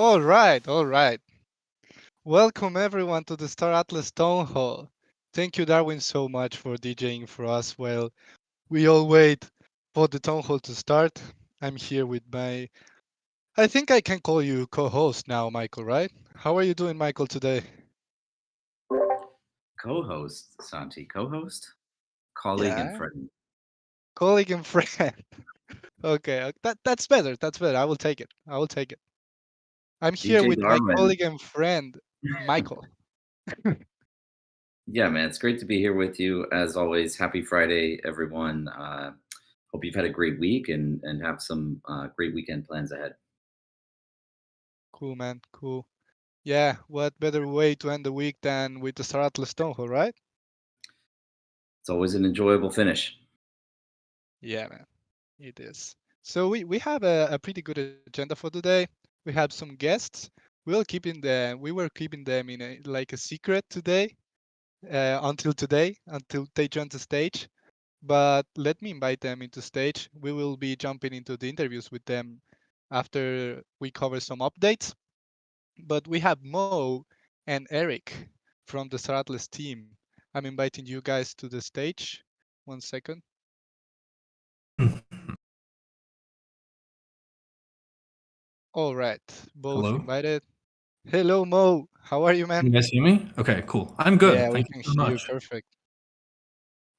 All right, all right. Welcome everyone to the Star Atlas Townhall. Thank you, Darwin, so much for DJing for us while we all wait for the Townhall to start. I'm here with I think I can call you co-host now, Michael, right? How are you doing, Michael, today? Co-host, Santi. Co-host, colleague, and Yeah, friend. colleague and friend. Okay, that's better. That's better. I will take it. I will take it. I'm here DJ with my Darwin. colleague and friend, Michael. Yeah, man, it's great to be here with you as always. Happy Friday, everyone. Hope you've had a great week and have some great weekend plans ahead. Cool, man. Cool. Yeah, what better way to end the week than with the Star Atlas Townhall, right? It's always an enjoyable finish. Yeah, man. It is. So we have a pretty good agenda for today. We have some guests. We were keeping them in a like a secret today, until today, until they join the stage. But let me invite them into stage. We will be jumping into the interviews with them after we cover some updates. But we have Mo and Eric from the Star Atlas team. I'm inviting you guys to the stage. 1 second. All right, both Hello? invited. Hello, Mo. How are you, Can man? you guys hear me? Okay, cool. I'm good. Yeah, we Thank you can so hear you much. perfect.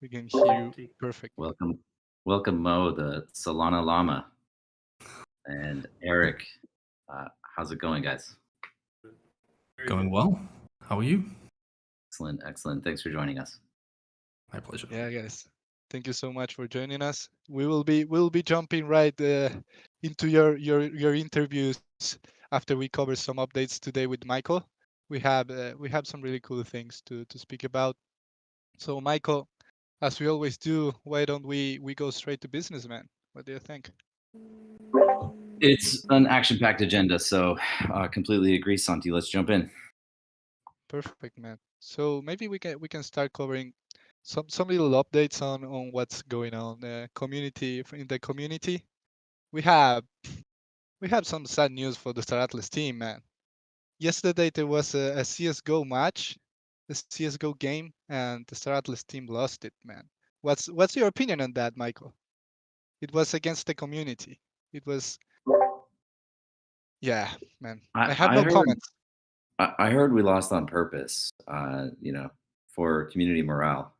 We can hear you perfect. Welcome, welcome, Mo, the Solana Llama, and Eric. How's it going, guys? Going well. How are you? Excellent, excellent. Thanks for joining us. My pleasure. Yeah, guys. Thank you so much for joining us. We'll be jumping right into your interviews after we cover some updates today with Michael. We have some really cool things to speak about. So Michael, as we always do, why don't we go straight to business, man? What do you think? It's an action-packed agenda, so completely agree, Santi. Let's jump in. Perfect, man. So maybe we can start covering some little updates on what's going on in the community. We have we have some sad news for the Star Atlas team, man. Yesterday there was a CS:GO match, a CS:GO game, and the Star Atlas team lost it, man. What's your opinion on that, Michael? It was against the community. It was, yeah, man. I I, have I no heard comments. I heard we lost on purpose. For community morale.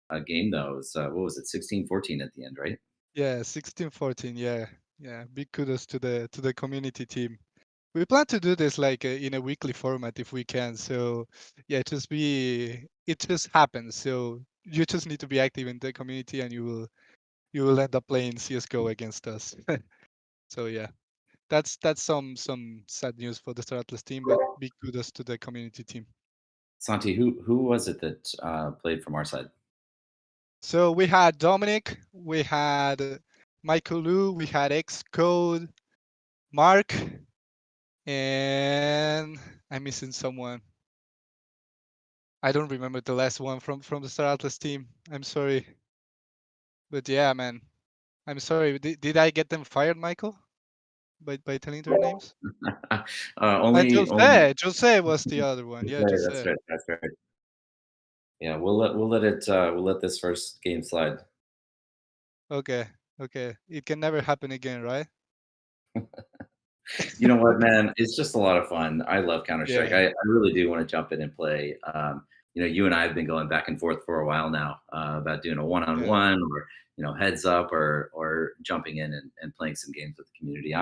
A game though was what was it, 16-14 at the end, right? Yeah, 16-14. Yeah, yeah. Big kudos to the community team. We plan to do this like in a weekly format if we can. So yeah, it just happens. So you just need to be active in the community, and you will end up playing CS:GO against us. So yeah, that's some sad news for the Star Atlas team, but big kudos to the community team. Santi, who was it that played from our side? So we had Dominic, we had Michael Lu, we had Xcode, Mark, and I'm missing someone. I don't remember the last one from the Star Atlas team. I'm sorry, but yeah, man, I'm sorry. Did I get them fired, Michael, by telling their names? Only Jose was the other one. Yeah, right, that's Jose. right, that's right. Yeah, we'll let this first game slide. Okay, okay. It can never happen again, right? You know what, man? It's just a lot of fun. I love Counter Strike. Yeah, I really do want to jump in and play. You and I have been going back and forth for a while now about doing a yeah, one-on-one or heads up or jumping in and playing some games with the community.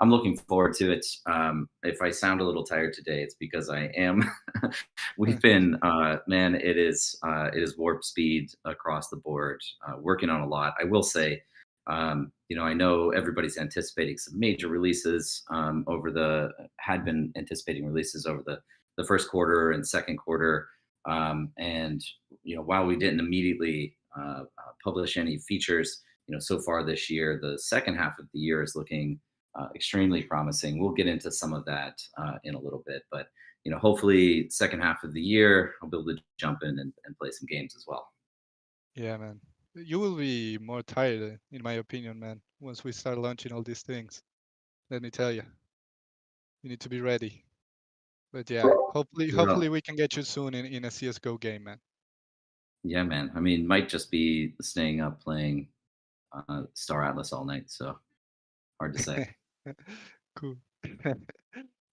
I'm looking forward to it. If I sound a little tired today, it's because I am. We've been, man, it is warp speed across the board. Working on a lot. I will say, I know everybody's anticipating some major releases had been anticipating releases over the first quarter and second quarter. And while we didn't immediately publish any features, so far this year, the second half of the year is looking extremely promising. We'll get into some of that in a little bit, but hopefully second half of the year, I'll be able to jump in and play some games as well. yeah, man. You will be more tired, in my opinion, man, once we start launching all these things. Let me tell you, you need to be ready. But yeah, Well, hopefully we can get you soon in a CS:GO game, man. yeah, man. I mean, might just be staying up playing Star Atlas all night, so hard to say. Cool.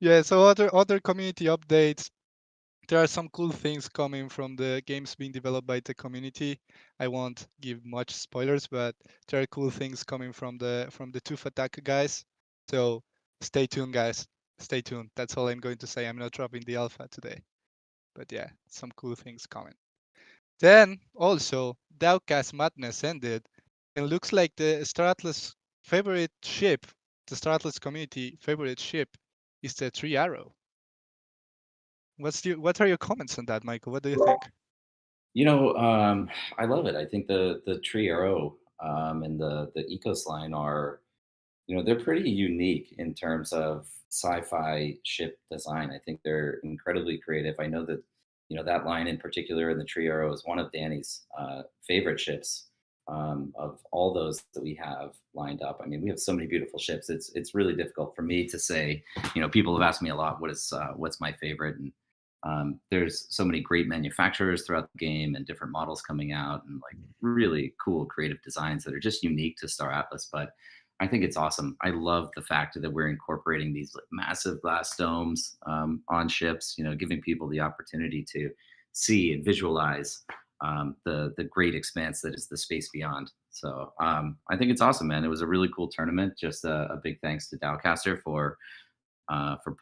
Yeah, so other community updates. there are some cool things coming from the games being developed by the community. I won't give much spoilers, but there are cool things coming from the Tooth Attack guys. So stay tuned, guys. Stay tuned. That's all I'm going to say. I'm not dropping the alpha today, but yeah, some cool things coming. Then also, Dowcast Madness ended, and looks like the Star Atlas favorite ship, the Star Atlas community favorite ship, is the Three Arrow. What are your comments on that, Michael? What do you think? I love it. I think the Tree Arrow and the Ecos line are, they're pretty unique in terms of sci-fi ship design. I think they're incredibly creative. I know that, that line in particular in the Tree Arrow is one of Danny's favorite ships of all those that we have lined up. I mean, we have so many beautiful ships. It's really difficult for me to say. People have asked me a lot, what's my favorite, and there's so many great manufacturers throughout the game and different models coming out and like really cool creative designs that are just unique to Star Atlas. But I think it's awesome. I love the fact that we're incorporating these like massive glass domes on ships, giving people the opportunity to see and visualize the great expanse that is the space beyond. So I think it's awesome, man. It was a really cool tournament. Just a big thanks to Dowcaster for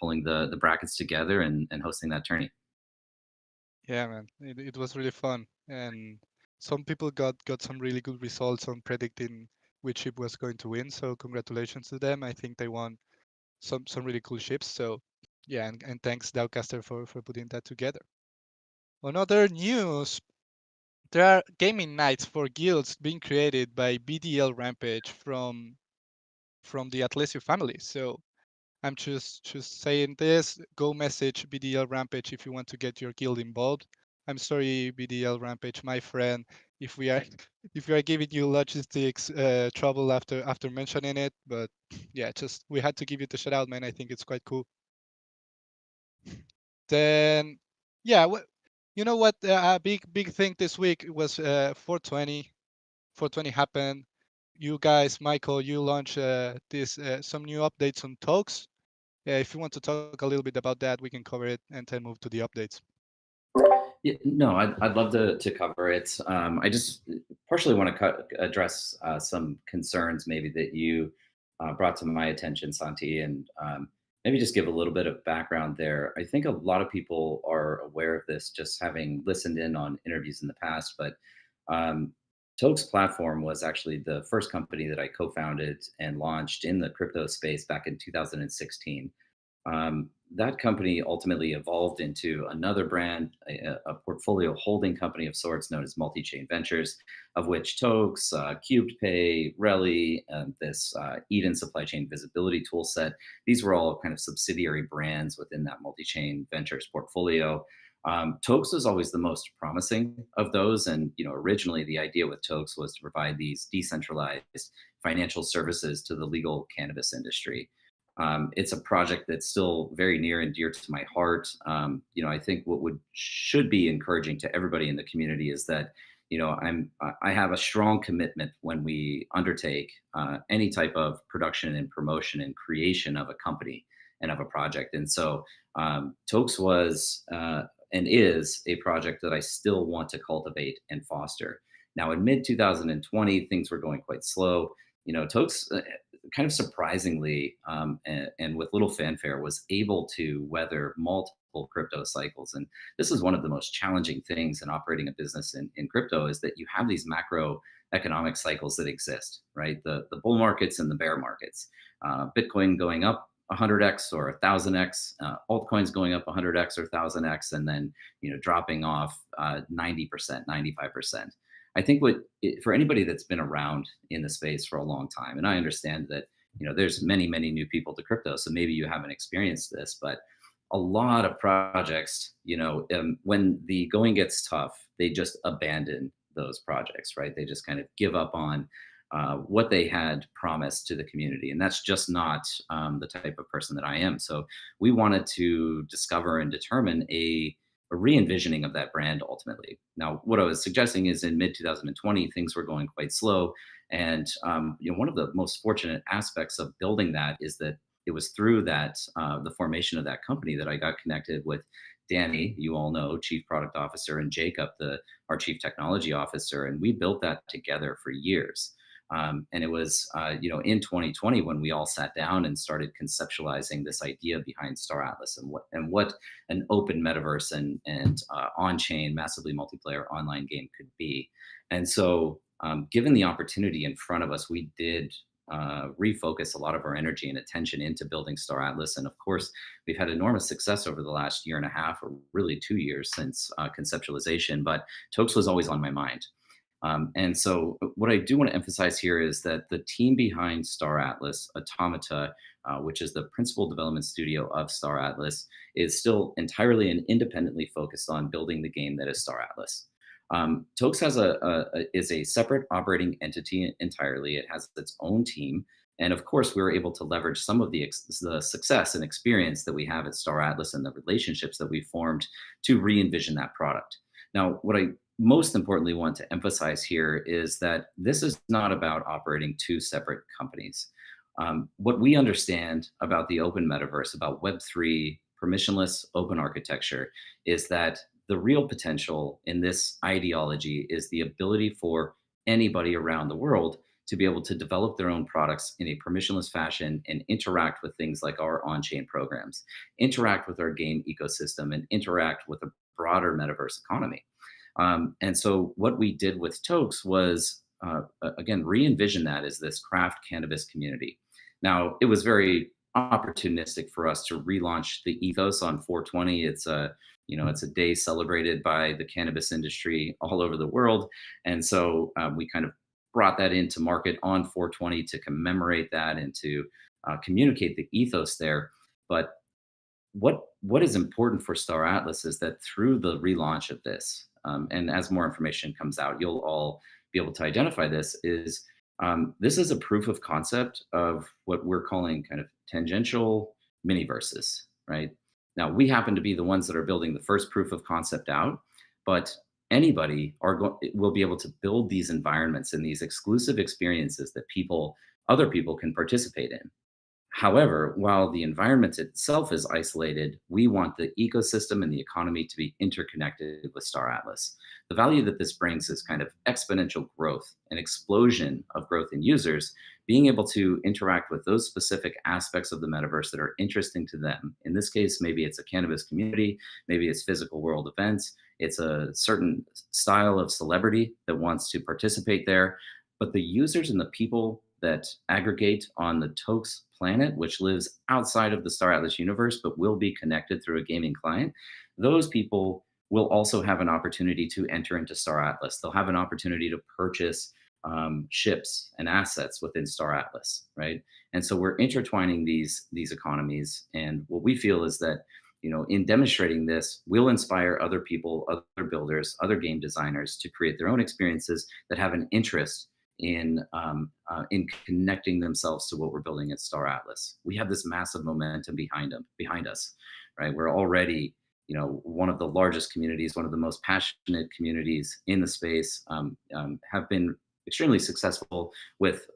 pulling the brackets together and hosting that tourney. Yeah, man, it was really fun, and some people got some really good results on predicting which ship was going to win. So congratulations to them. I think they won some really cool ships. So yeah, and thanks Dowcaster for putting that together. On other news, there are gaming nights for guilds being created by BDL Rampage from the Atlesio family. So I'm just saying this. Go message BDL Rampage if you want to get your guild involved. I'm sorry, BDL Rampage, my friend, if we are if we are giving you logistics trouble after mentioning it, but yeah, just we had to give you the shout out, man. I think it's quite cool. Then yeah, you know what? A big thing this week was 420. 420 happened. You guys, Michael, you launched this some new updates on Tokes. Yeah, if you want to talk a little bit about that, we can cover it and then move to the updates. Yeah, no, I'd love to cover it. I just partially want to address some concerns maybe that you brought to my attention, Santi, and maybe just give a little bit of background there. I think a lot of people are aware of this, just having listened in on interviews in the past, but um, Tokes platform was actually the first company that I co-founded and launched in the crypto space back in 2016. That company ultimately evolved into another brand, a portfolio holding company of sorts known as Multi-Chain Ventures, of which Tokes, Cubed Pay, Reli, and this Eden supply chain visibility tool set, these were all kind of subsidiary brands within that Multi-Chain Ventures portfolio. Tokes was always the most promising of those. And, originally the idea with Tokes was to provide these decentralized financial services to the legal cannabis industry. It's a project that's still very near and dear to my heart. I think what should be encouraging to everybody in the community is that, I have a strong commitment when we undertake any type of production and promotion and creation of a company and of a project. And so Tokes was and is a project that I still want to cultivate and foster. Now, in mid 2020, things were going quite slow. Tokes kind of surprisingly and with little fanfare was able to weather multiple crypto cycles. And this is one of the most challenging things in operating a business in crypto is that you have these macroeconomic cycles that exist, right? The bull markets and the bear markets. Bitcoin going up 100x or 1000x, altcoins going up 100x or 1000x, and then dropping off 90%, 95%. I think for anybody that's been around in the space for a long time, and I understand that there's many new people to crypto, so maybe you haven't experienced this, but a lot of projects, when the going gets tough, they just abandon those projects, right? They just kind of give up on what they had promised to the community, and that's just not the type of person that I am. So we wanted to discover and determine a re-envisioning of that brand ultimately. Now, what I was suggesting is in mid 2020, things were going quite slow. And one of the most fortunate aspects of building that is that it was through that the formation of that company that I got connected with Danny, you all know, Chief Product Officer, and Jacob, our Chief Technology Officer, and we built that together for years. And it was, in 2020 when we all sat down and started conceptualizing this idea behind Star Atlas and what an open metaverse and on-chain, massively multiplayer online game could be. And so, given the opportunity in front of us, we did refocus a lot of our energy and attention into building Star Atlas. And of course, we've had enormous success over the last year and a half, or really 2 years since conceptualization. But Tokes was always on my mind. And so, what I do want to emphasize here is that the team behind Star Atlas, Automata, which is the principal development studio of Star Atlas, is still entirely and independently focused on building the game that is Star Atlas. Tokes is a separate operating entity entirely. It has its own team. And of course, we were able to leverage some of the success and experience that we have at Star Atlas and the relationships that we formed to re-envision that product. Now, what I most importantly want to emphasize here is that this is not about operating two separate companies. What we understand about the open metaverse, about Web3, permissionless open architecture, is that the real potential in this ideology is the ability for anybody around the world to be able to develop their own products in a permissionless fashion and interact with things like our on-chain programs, interact with our game ecosystem, and interact with a broader metaverse economy. And so what we did with Tokes was, again, re-envision that as this craft cannabis community. Now, it was very opportunistic for us to relaunch the ethos on 420. It's a day celebrated by the cannabis industry all over the world. And so we kind of brought that into market on 420 to commemorate that and to communicate the ethos there. But what is important for Star Atlas is that through the relaunch of this, and as more information comes out, you'll all be able to identify this, this is a proof of concept of what we're calling kind of tangential miniverses, right? Now, we happen to be the ones that are building the first proof of concept out, but anybody will be able to build these environments and these exclusive experiences that other people can participate in. However, while the environment itself is isolated, we want the ecosystem and the economy to be interconnected with Star Atlas. The value that this brings is kind of exponential growth, an explosion of growth in users, being able to interact with those specific aspects of the metaverse that are interesting to them. In this case, maybe it's a cannabis community, maybe it's physical world events, it's a certain style of celebrity that wants to participate there. But the users and the people that aggregate on the Tokes planet, which lives outside of the Star Atlas universe, but will be connected through a gaming client, those people will also have an opportunity to enter into Star Atlas. They'll have an opportunity to purchase ships and assets within Star Atlas, right? And so we're intertwining these economies. And what we feel is that, in demonstrating this, we'll inspire other people, other builders, other game designers to create their own experiences that have an interest in connecting themselves to what we're building at Star Atlas. We have this massive momentum behind us, right? We're already, one of the largest communities, one of the most passionate communities in the space, have been extremely successful with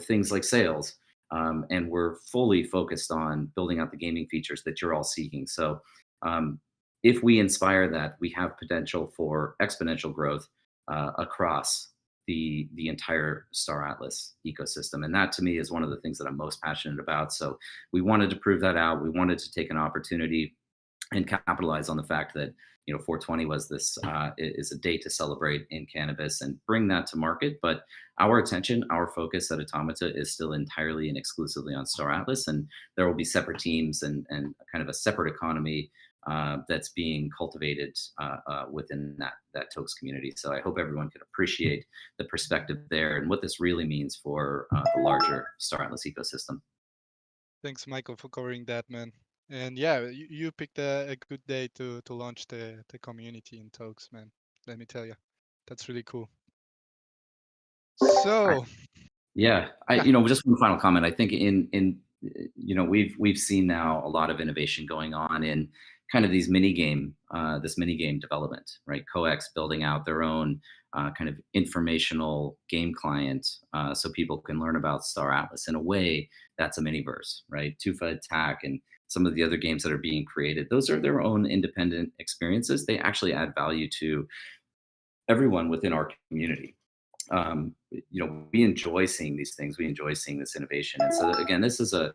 things like sales, and we're fully focused on building out the gaming features that you're all seeking. So, if we inspire that, we have potential for exponential growth across the entire Star Atlas ecosystem. And that to me is one of the things that I'm most passionate about. So we wanted to prove that out. We wanted to take an opportunity and capitalize on the fact that 420 was this is a day to celebrate in cannabis and bring that to market. But our attention, our focus at Automata is still entirely and exclusively on Star Atlas, and there will be separate teams and kind of a separate economy that's being cultivated within that Tokes community. So I hope everyone can appreciate the perspective there and what this really means for the larger Star Atlas ecosystem. Thanks, Michael, for covering that, man. And yeah, you picked a good day to launch the community in Tokes, man. Let me tell you, that's really cool. So, just one final comment. I think we've seen now a lot of innovation going on in kind of these this mini game development, right? Coex building out their own kind of informational game client so people can learn about Star Atlas in a way that's a miniverse, right? Tufa Attack and some of the other games that are being created, those are their own independent experiences. They actually add value to everyone within our community. We enjoy seeing these things. We enjoy seeing this innovation. And so again, this is a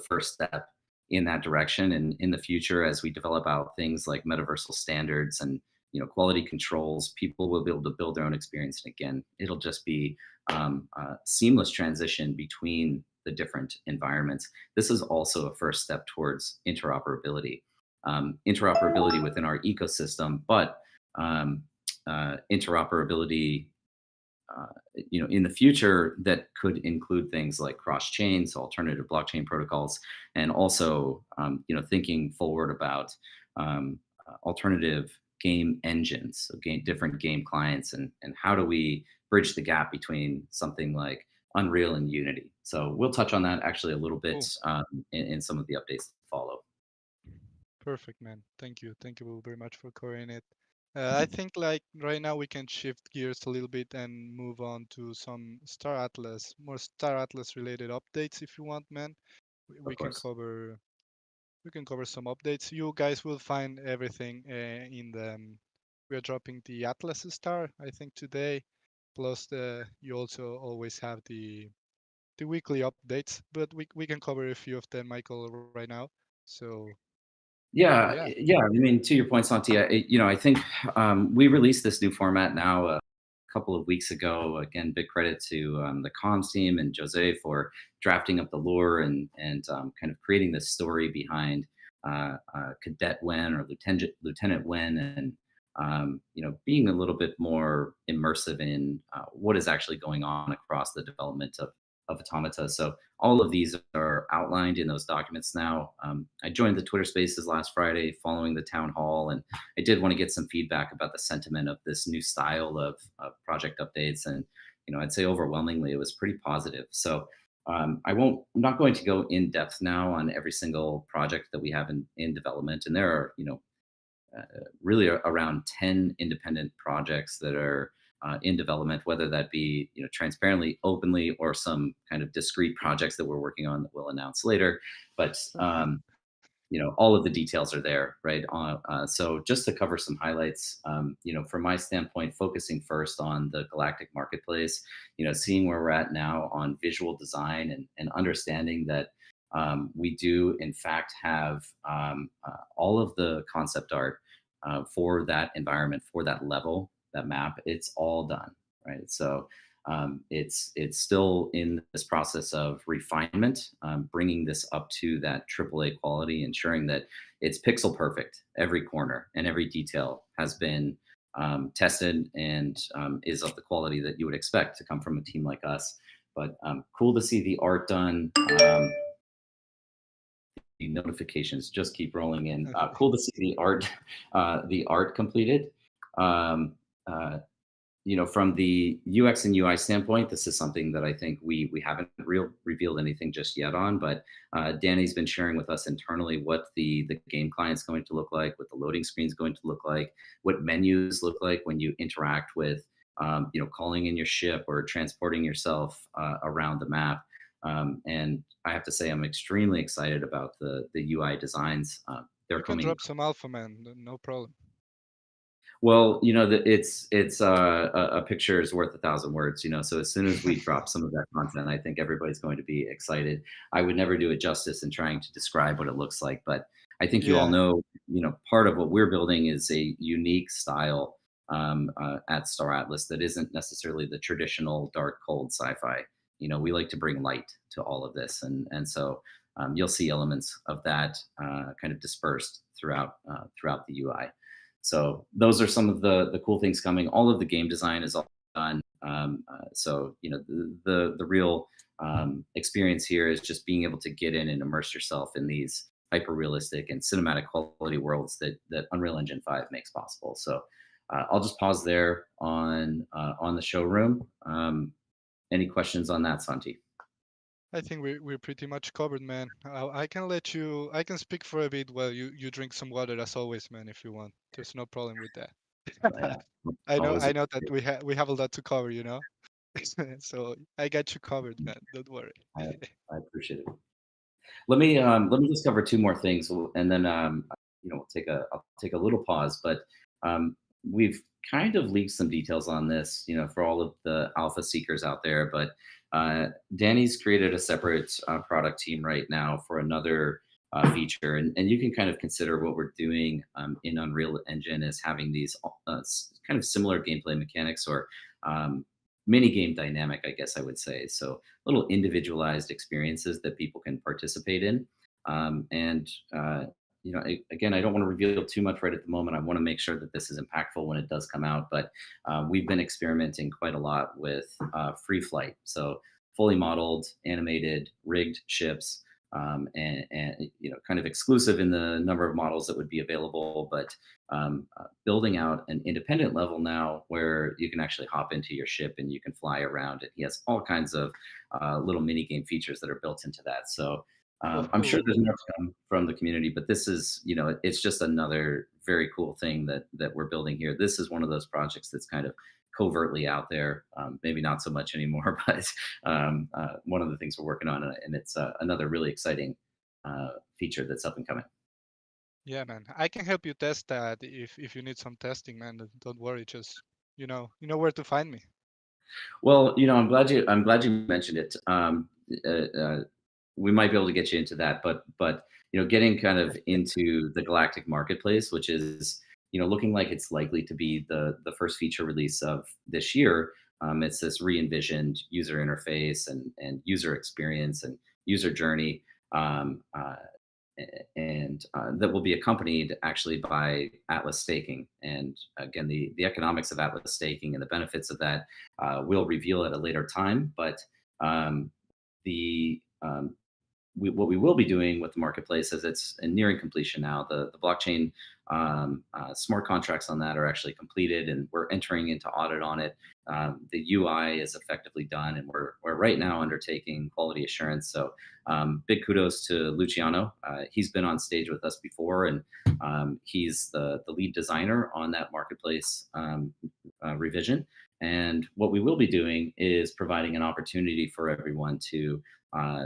first step in that direction. And in the future, as we develop out things like metaversal standards and quality controls, people will be able to build their own experience. And again, it'll just be a seamless transition between the different environments. This is also a first step towards interoperability, interoperability within our ecosystem, but um, interoperability in the future that could include things like cross chains, alternative blockchain protocols, and also thinking forward about alternative game engines, so different game clients, and how do we bridge the gap between something like Unreal and Unity. So we'll touch on that actually a little bit Cool. in some of the updates that follow. Perfect, man. Thank you. Thank you very much for covering it. I think like right now we can shift gears a little bit and move on to some more Star Atlas related updates if you want, man. We, Of we can course. cover we can cover some updates. You guys will find everything in the. We are dropping the Atlas Star, I think today. Plus you also always have the weekly updates, but we can cover a few of them, Michael, right now. So Yeah, yeah. yeah. I mean, to your point, Santi, I think we released this new format now a couple of weeks ago. Again, big credit to the comms team and Jose for drafting up the lore and kind of creating this story behind Cadet Wen or Lieutenant Wen, and being a little bit more immersive in what is actually going on across the development of Automata. So all of these are outlined in those documents now. I joined the Twitter Spaces last Friday following the town hall, and I did want to get some feedback about the sentiment of this new style of project updates. And I'd say overwhelmingly it was pretty positive. So I'm not going to go in depth now on every single project that we have in development, and there are really around 10 independent projects that are in development, whether that be transparently, openly, or some kind of discrete projects that we're working on that we'll announce later. But all of the details are there, right? So just to cover some highlights, from my standpoint, focusing first on the Galactic Marketplace, seeing where we're at now on visual design and understanding that we do in fact have all of the concept art for that environment, for that level, that map. It's all done, right? So it's still in this process of refinement, bringing this up to that AAA quality, ensuring that it's pixel perfect. Every corner and every detail has been tested and is of the quality that you would expect to come from a team like us. But cool to see the art done. The notifications just keep rolling in. Cool to see the art completed. Um, uh, from the UX and UI standpoint, this is something that I think we haven't revealed anything just yet on, but Danny's been sharing with us internally what the game client's going to look like, what the loading screen is going to look like, what menus look like when you interact with, calling in your ship or transporting yourself around the map. And I have to say, I'm extremely excited about the UI designs. They're You can coming. drop some alpha, man. No problem. Well, it's a picture is worth 1,000 words. So as soon as we drop some of that content, I think everybody's going to be excited. I would never do it justice in trying to describe what it looks like, but I think you all Yeah, know, part of what we're building is a unique style at Star Atlas that isn't necessarily the traditional dark, cold sci-fi. We like to bring light to all of this, and so you'll see elements of that kind of dispersed throughout the UI. So those are some of the cool things coming. All of the game design is all done. So the real experience here is just being able to get in and immerse yourself in these hyper realistic and cinematic quality worlds that Unreal Engine 5 makes possible. So I'll just pause there on the showroom. Any questions on that, Santi? I think we're pretty much covered, man. I can let you. I can speak for a bit while you drink some water, as always, man. If you want, there's no problem with that. Yeah, I always. know that we have a lot to cover, so I got you covered, man. Don't worry. I, I appreciate it. Let me just cover two more things, and then I'll take a little pause. But um, we've kind of leaked some details on this, for all of the alpha seekers out there. But Danny's created a separate product team right now for another feature, and you can kind of consider what we're doing in Unreal Engine as having these kind of similar gameplay mechanics or mini game dynamic, I guess I would say. So little individualized experiences that people can participate in. And again, I don't want to reveal too much right at the moment. I want to make sure that this is impactful when it does come out. But we've been experimenting quite a lot with free flight, so fully modeled, animated, rigged ships. And kind of exclusive in the number of models that would be available, but building out an independent level now where you can actually hop into your ship and you can fly around it. He has all kinds of little mini game features that are built into that. So I'm sure Oh, there's more to come from the community, but this is, it's just another very cool thing that we're building here. This is one of those projects that's kind of covertly out there, maybe not so much anymore, but one of the things we're working on, and it's another really exciting feature that's up and coming. yeah, man. I can help you test that if you need some testing, man. Don't worry. Just you know where to find me. Well, I'm glad you mentioned it. Uh, uh, we might be able to get you into that, but getting kind of into the Galactic Marketplace, which is looking like it's likely to be the first feature release of this year. It's this re-envisioned user interface and user experience and user journey. And that will be accompanied actually by Atlas staking. And again, the economics of Atlas staking and the benefits of that we'll reveal at a later time. But the what we will be doing with the marketplace is it's nearing completion now. The blockchain smart contracts on that are actually completed, and we're entering into audit on it. The UI is effectively done, and we're right now undertaking quality assurance. So big kudos to Luciano. He's been on stage with us before, and he's the lead designer on that marketplace revision. And what we will be doing is providing an opportunity for everyone to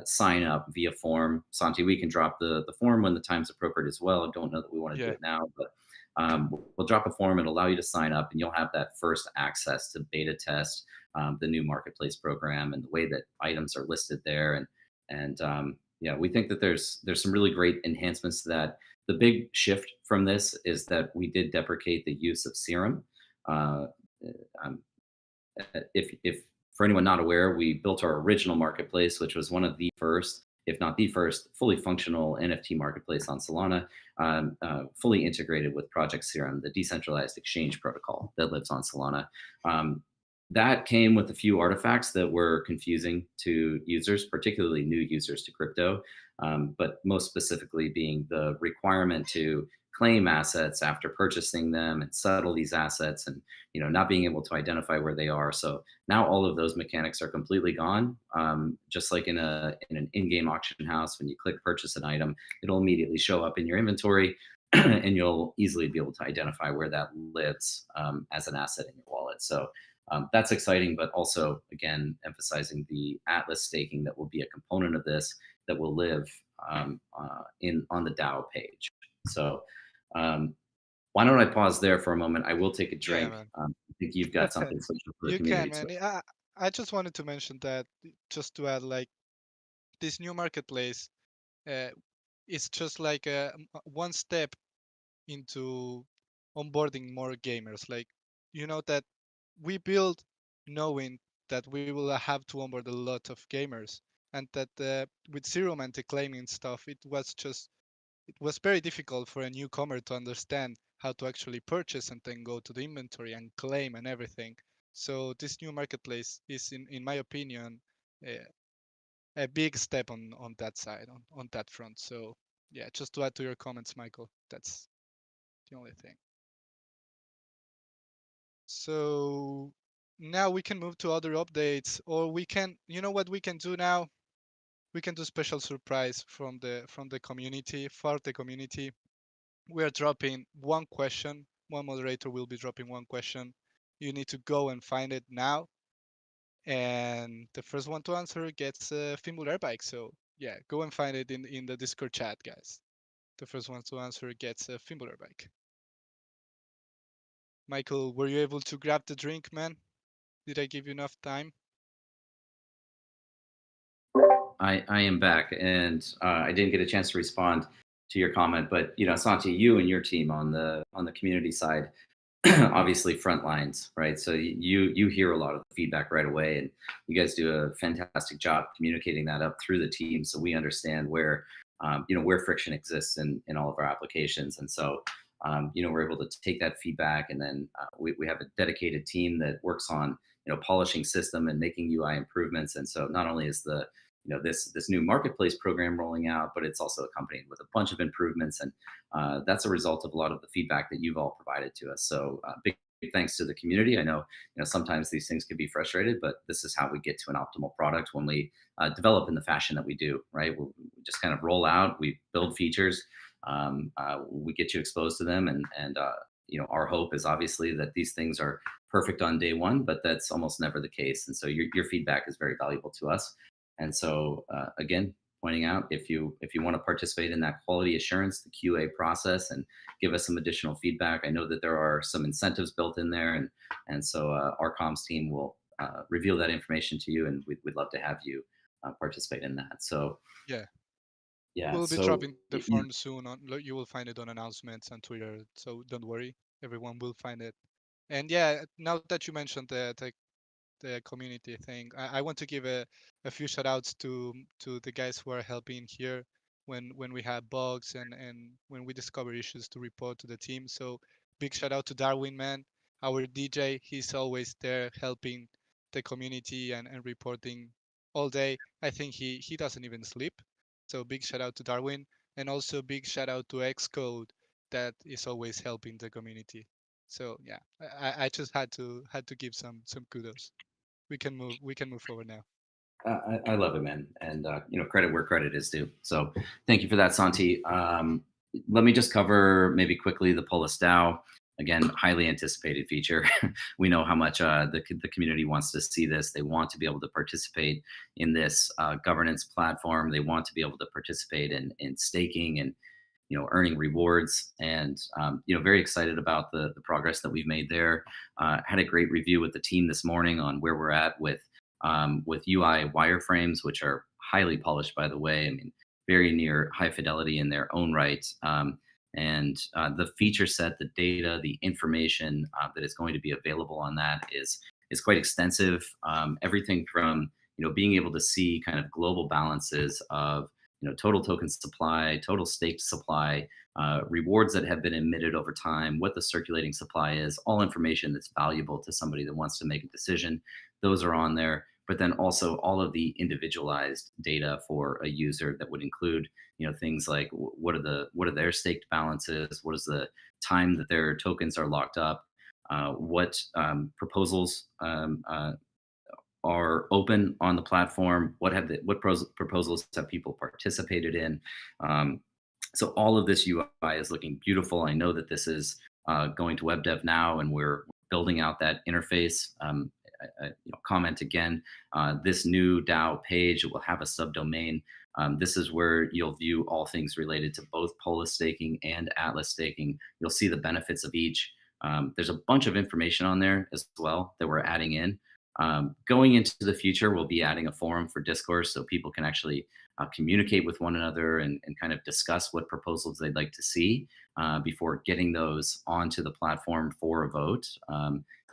sign up via form. Santi, we can drop the form when the time's appropriate as well. I don't know that we want to do Yeah. it now, but we'll drop a form and allow you to sign up, and you'll have that first access to beta test the new marketplace program and the way that items are listed there. And yeah, we think that there's some really great enhancements to that. The big shift from this is that we did deprecate the use of serum. Uh, um, if for anyone not aware, we built our original marketplace, which was one of the first, if not the first, fully functional NFT marketplace on Solana, fully integrated with Project Serum, the decentralized exchange protocol that lives on Solana. That came with a few artifacts that were confusing to users, particularly new users to crypto, but most specifically being the requirement to claim assets after purchasing them and settle these assets, and not being able to identify where they are. So now all of those mechanics are completely gone. Just like in an in-game auction house, when you click purchase an item, it'll immediately show up in your inventory, and you'll easily be able to identify where that lives as an asset in your wallet. So that's exciting, but also again emphasizing the Atlas staking that will be a component of this that will live in on the DAO page. So why don't I pause there for a moment? I will take a Yeah, drink. man. I think you've got something special for the You can, community too. man. I just wanted to mention that just to add, like this new marketplace, uh, it's just like one step into onboarding more gamers. Like that we build knowing that we will have to onboard a lot of gamers, and that with Serum and the claiming stuff, it was very difficult for a newcomer to understand how to actually purchase and then go to the inventory and claim and everything. So this new marketplace is, in my opinion, a, a big step on that side, on that front. So yeah, just to add to your comments, Michael, that's the only thing. So now we can move to other updates, or we can, you know what we can do now? We can do special surprise from the community, for the community. We are dropping one question. One moderator will be dropping one question. You need to go and find it now, and the first one to answer gets a Fimbul airbike. So Yeah, go and find it in the Discord chat, guys. The first one to answer gets a Fimbler bike. Michael, were you able to grab the drink, man? Did I give you enough time? I am back, and I didn't get a chance to respond to your comment, but Santi, you and your team on the community side, obviously front lines, right? So you hear a lot of the feedback right away, and you guys do a fantastic job communicating that up through the team, so we understand where where friction exists in all of our applications, and so we're able to take that feedback, and then we have a dedicated team that works on polishing system and making UI improvements, and so not only is the this new marketplace program rolling out, but it's also accompanied with a bunch of improvements, and that's a result of a lot of the feedback that you've all provided to us. So big thanks to the community. I know sometimes these things can be frustrated, but this is how we get to an optimal product when we develop in the fashion that we do. Right, we just kind of roll out, we build features, we get you exposed to them, and our hope is obviously that these things are perfect on day one, but that's almost never the case. And so your feedback is very valuable to us. And so again, pointing out if you want to participate in that quality assurance, the QA process, and give us some additional feedback, I know that there are some incentives built in there, and so our comms team will reveal that information to you, and we'd love to have you participate in that. So Yeah, we'll be so dropping the form soon. You will find it on announcements on Twitter, so don't worry, everyone will find it. And yeah, now that you mentioned the community thing, I want to give a few shout outs to the guys who are helping here when we have bugs and when we discover issues to report to the team. So big shout out to Darwin, man, our DJ. He's always there helping the community and reporting all day. I think he doesn't even sleep. So big shout out to Darwin, and also big shout out to Xcode that is always helping the community. So yeah, I just had to give some kudos. We can move forward now. I love it, man, and credit where credit is due. So thank you for that, Santi. Let me just cover maybe quickly the Polis DAO. Again, highly anticipated feature. We know how much the community wants to see this. They want to be able to participate in this governance platform. They want to be able to participate in staking and earning rewards, and very excited about the progress that we've made there. Had a great review with the team this morning on where we're at with UI wireframes, which are highly polished, by the way. I mean, very near high fidelity in their own right. And the feature set, the data, the information that is going to be available on that is quite extensive. Everything from being able to see kind of global balances of total token supply, total staked supply, rewards that have been emitted over time, what the circulating supply is, all information that's valuable to somebody that wants to make a decision. Those are on there. But then also all of the individualized data for a user that would include things like what are their staked balances, what is the time that their tokens are locked up, what proposals are open on the platform, what proposals have people participated in. So all of this UI is looking beautiful. I know that this is going to web dev now, and we're building out that interface. Comment again, this new DAO page will have a subdomain. This is where you'll view all things related to both Polis staking and Atlas staking. You'll see the benefits of each. There's a bunch of information on there as well that we're adding in. Going into the future, we'll be adding a forum for discourse so people can actually communicate with one another and kind of discuss what proposals they'd like to see before getting those onto the platform for a vote.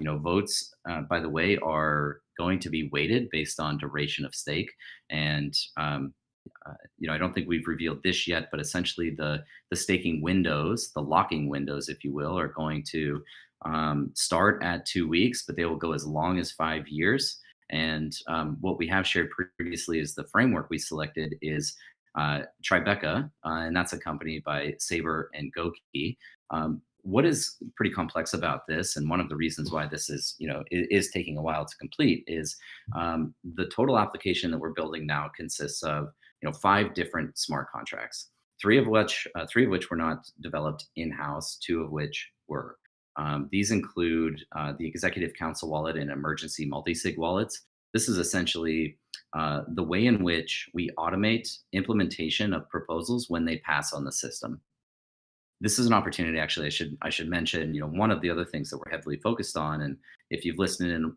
Votes, by the way, are going to be weighted based on duration of stake. And I don't think we've revealed this yet, but essentially the staking windows, the locking windows, if you will, are going to start at 2 weeks, but they will go as long as 5 years. And what we have shared previously is the framework we selected is Tribeca, and that's accompanied by Saber and Goki. What is pretty complex about this, and one of the reasons why this is taking a while to complete, is the total application that we're building now consists of 5 different smart contracts, three of which were not developed in-house, 2 of which were. These include the Executive Council wallet and emergency multi-sig wallets. this is essentially the way in which we automate implementation of proposals when they pass on the system. This is an opportunity, actually. I should mention, one of the other things that we're heavily focused on, and if you've listened in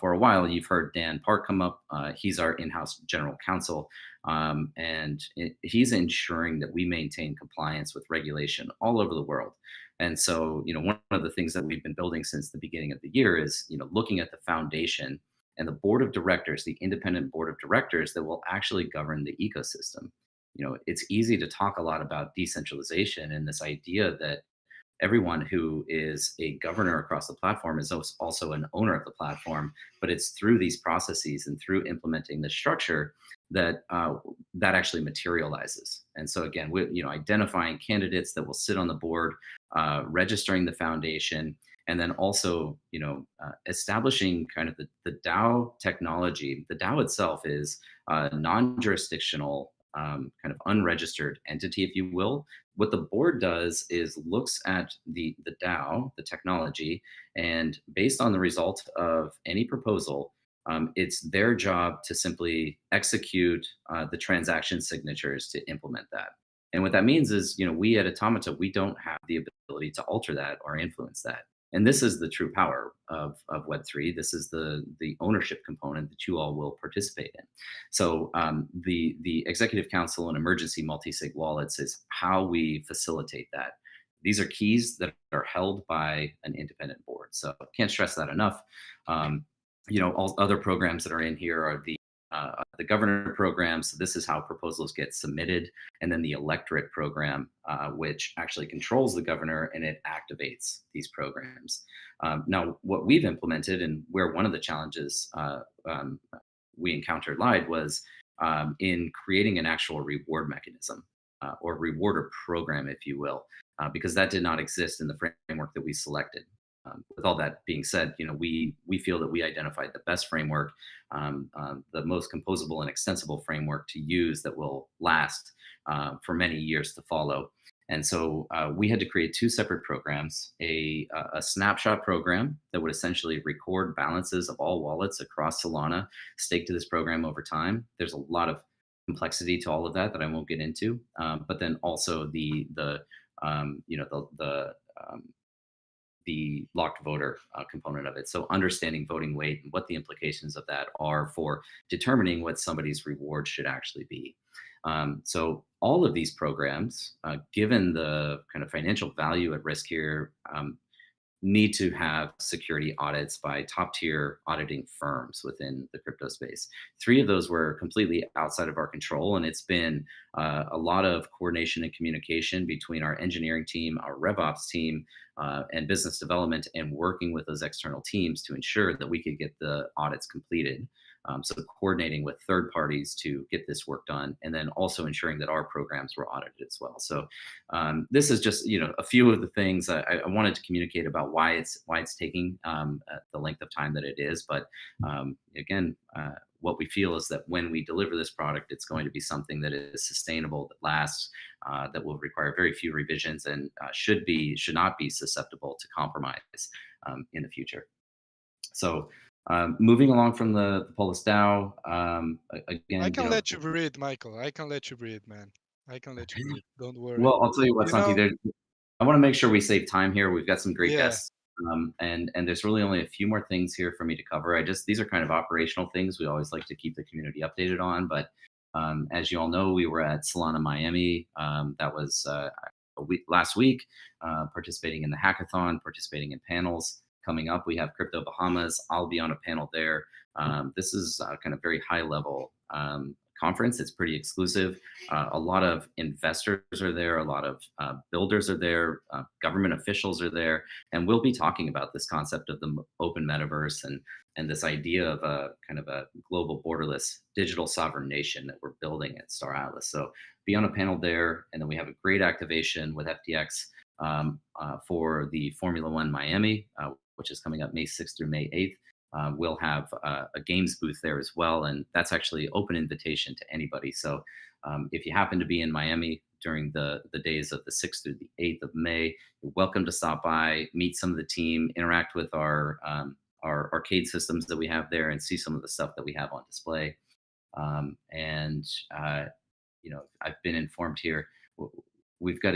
for a while, you've heard Dan Park come up. He's our in-house general counsel, and he's ensuring that we maintain compliance with regulation all over the world. And so, one of the things that we've been building since the beginning of the year is, looking at the foundation and the board of directors, the independent board of directors that will actually govern the ecosystem. It's easy to talk a lot about decentralization and this idea that everyone who is a governor across the platform is also an owner of the platform, but it's through these processes and through implementing the structure that that actually materializes. And so again, identifying candidates that will sit on the board, registering the foundation, and then also establishing kind of the DAO technology. The DAO itself is a non-jurisdictional, kind of unregistered entity, if you will. What the board does is looks at the DAO, the technology, and based on the result of any proposal, it's their job to simply execute the transaction signatures to implement that. And what that means is, we at Automata, we don't have the ability to alter that or influence that. And this is the true power of Web3. This is the ownership component that you all will participate in. So the Executive Council and emergency multi-sig wallets is how we facilitate that. These are keys that are held by an independent board. So can't stress that enough. All other programs that are in here are the governor program. So this is how proposals get submitted, and then the electorate program, which actually controls the governor and it activates these programs. Now, what we've implemented and where one of the challenges we encountered lied was in creating an actual reward mechanism or rewarder program, if you will, because that did not exist in the framework that we selected. With all that being said, we feel that we identified the best framework, the most composable and extensible framework to use that will last for many years to follow. And so we had to create two separate programs, a snapshot program that would essentially record balances of all wallets across Solana, staked to this program over time. There's a lot of complexity to all of that I won't get into, but then also the locked voter component of it. So understanding voting weight and what the implications of that are for determining what somebody's reward should actually be. So all of these programs, given the kind of financial value at risk here, need to have security audits by top tier auditing firms within the crypto space. 3 of those were completely outside of our control, and it's been a lot of coordination and communication between our engineering team, our RevOps team, and business development, and working with those external teams to ensure that we could get the audits completed. So coordinating with third parties to get this work done, and then also ensuring that our programs were audited as well. So this is just a few of the things I wanted to communicate about why it's taking the length of time that it is. But again, what we feel is that when we deliver this product, it's going to be something that is sustainable, that lasts, that will require very few revisions, and should not be susceptible to compromise in the future. So. Moving along from the Polis DAO, again, I can let you breathe, Michael. I can let you breathe, man. I can let you breathe. Don't worry. Well, I'll tell you what, Santi. I want to make sure we save time here. We've got some great guests, and there's really only a few more things here for me to cover. These are kind of operational things we always like to keep the community updated on. But as you all know, we were at Solana Miami. That was last week, participating in the hackathon, participating in panels. Coming up, we have Crypto Bahamas. I'll be on a panel there. This is kind of very high level conference. It's pretty exclusive. A lot of investors are there. A lot of builders are there. Government officials are there. And we'll be talking about this concept of the open metaverse and this idea of a kind of a global borderless digital sovereign nation that we're building at Star Atlas. So be on a panel there. And then we have a great activation with FTX for the Formula One Miami, which is coming up May 6th through May 8th. We'll have a games booth there as well, and that's actually open invitation to anybody. So if you happen to be in Miami during the days of the 6th through the 8th of May, you're welcome to stop by, meet some of the team, interact with our our arcade systems that we have there and see some of the stuff that we have on display. And I've been informed here. We've got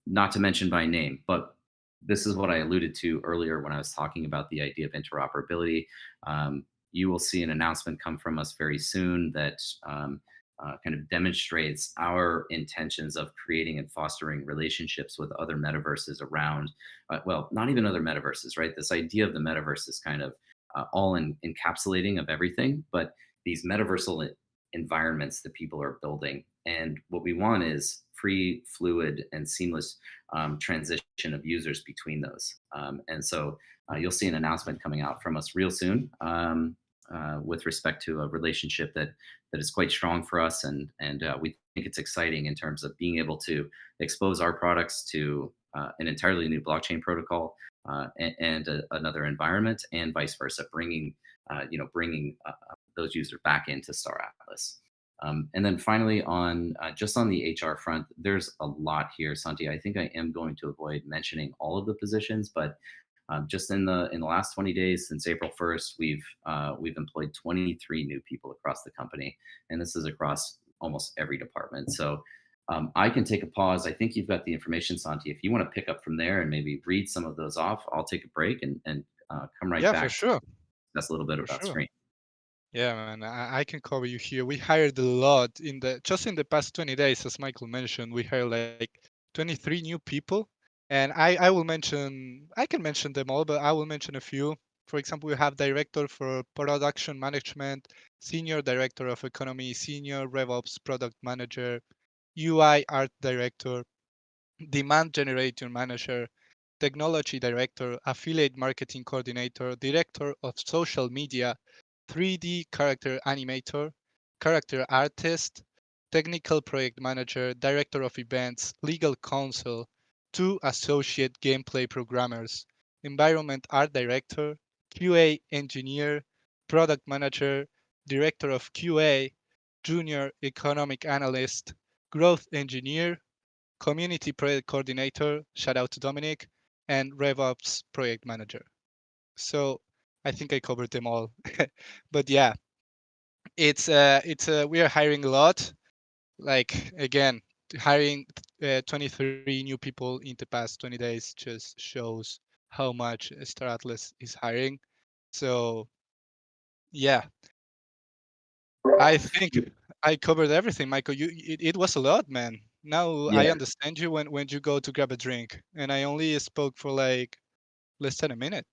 not to mention by name, but this is what I alluded to earlier when I was talking about the idea of interoperability. You will see an announcement come from us very soon that kind of demonstrates our intentions of creating and fostering relationships with other metaverses around, well, not even other metaverses, right? This idea of the metaverse is kind of all encapsulating of everything, but these metaversal environments that people are building. And what we want is free, fluid, and seamless transition of users between those. And so you'll see an announcement coming out from us real soon with respect to a relationship that is quite strong for us, and we think it's exciting in terms of being able to expose our products to an entirely new blockchain protocol and another environment, and vice versa, bringing those users back into Star Atlas. And then finally, on just on the HR front, there's a lot here, Santi. I think I am going to avoid mentioning all of the positions, but just in the last 20 days since April 1st, we've employed 23 new people across the company, and this is across almost every department. So I can take a pause. I think you've got the information, Santi. If you want to pick up from there and maybe read some of those off, I'll take a break and come right Yeah, back. for sure. That's a little bit For about sure. Screen. Yeah, man, I can cover you here. We hired a lot just in the past 20 days, as Michael mentioned. We hired like 23 new people, and I can mention them all, but I will mention a few. For example, we have director for production management, senior director of economy, senior RevOps product manager, UI art director, demand generator manager, technology director, affiliate marketing coordinator, director of social media, 3D character animator, character artist, technical project manager, director of events, legal counsel, 2 associate gameplay programmers, environment art director, QA engineer, product manager, director of QA, junior economic analyst, growth engineer, community project coordinator, shout out to Dominic, and RevOps project manager. So I think I covered them all. But yeah, we are hiring a lot. Like again, hiring 23 new people in the past 20 days just shows how much Star Atlas is hiring. So yeah, I think I covered everything, Michael. It was a lot, man. Now I Yeah, understand you when you go to grab a drink, and I only spoke for like less than a minute.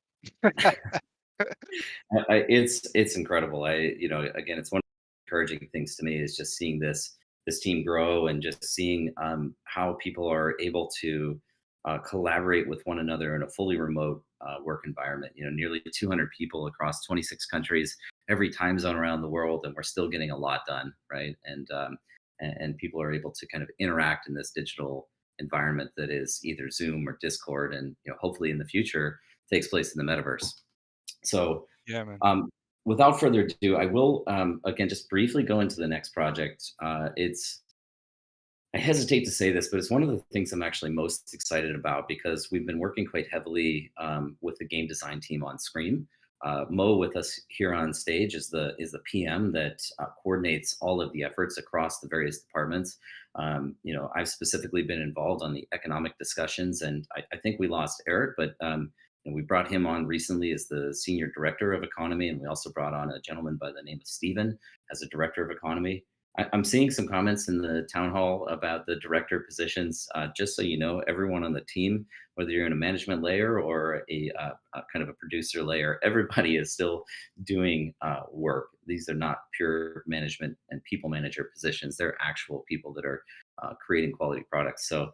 it's incredible. Again, it's one of the encouraging things to me is just seeing this team grow and just seeing how people are able to collaborate with one another in a fully remote work environment. Nearly 200 people across 26 countries, every time zone around the world, and we're still getting a lot done, right? And people are able to kind of interact in this digital environment that is either Zoom or Discord, and hopefully in the future takes place in the metaverse. So, Yeah, man. without further ado, I will again just briefly go into the next project. I hesitate to say this, but it's one of the things I'm actually most excited about because we've been working quite heavily with the game design team on Scream. Mo with us here on stage is the PM that coordinates all of the efforts across the various departments. I've specifically been involved on the economic discussions, and I think we lost Eric, but and we brought him on recently as the senior director of economy, and we also brought on a gentleman by the name of Stephen as a director of economy. I'm seeing some comments in the town hall about the director positions. Just so you know, everyone on the team, whether you're in a management layer or a kind of a producer layer, everybody is still doing work. These are not pure management and people manager positions. They're actual people that are creating quality products. So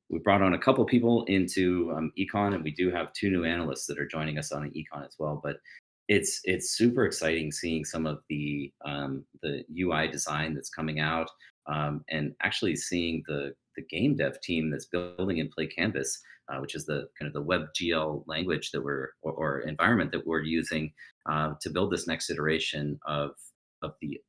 we brought on a couple people into econ, and we do have 2 new analysts that are joining us on econ as well. But it's super exciting seeing some of the UI design that's coming out, and actually seeing the game dev team that's building in Play Canvas, which is the kind of the WebGL language that or environment that we're using to build this next iteration of the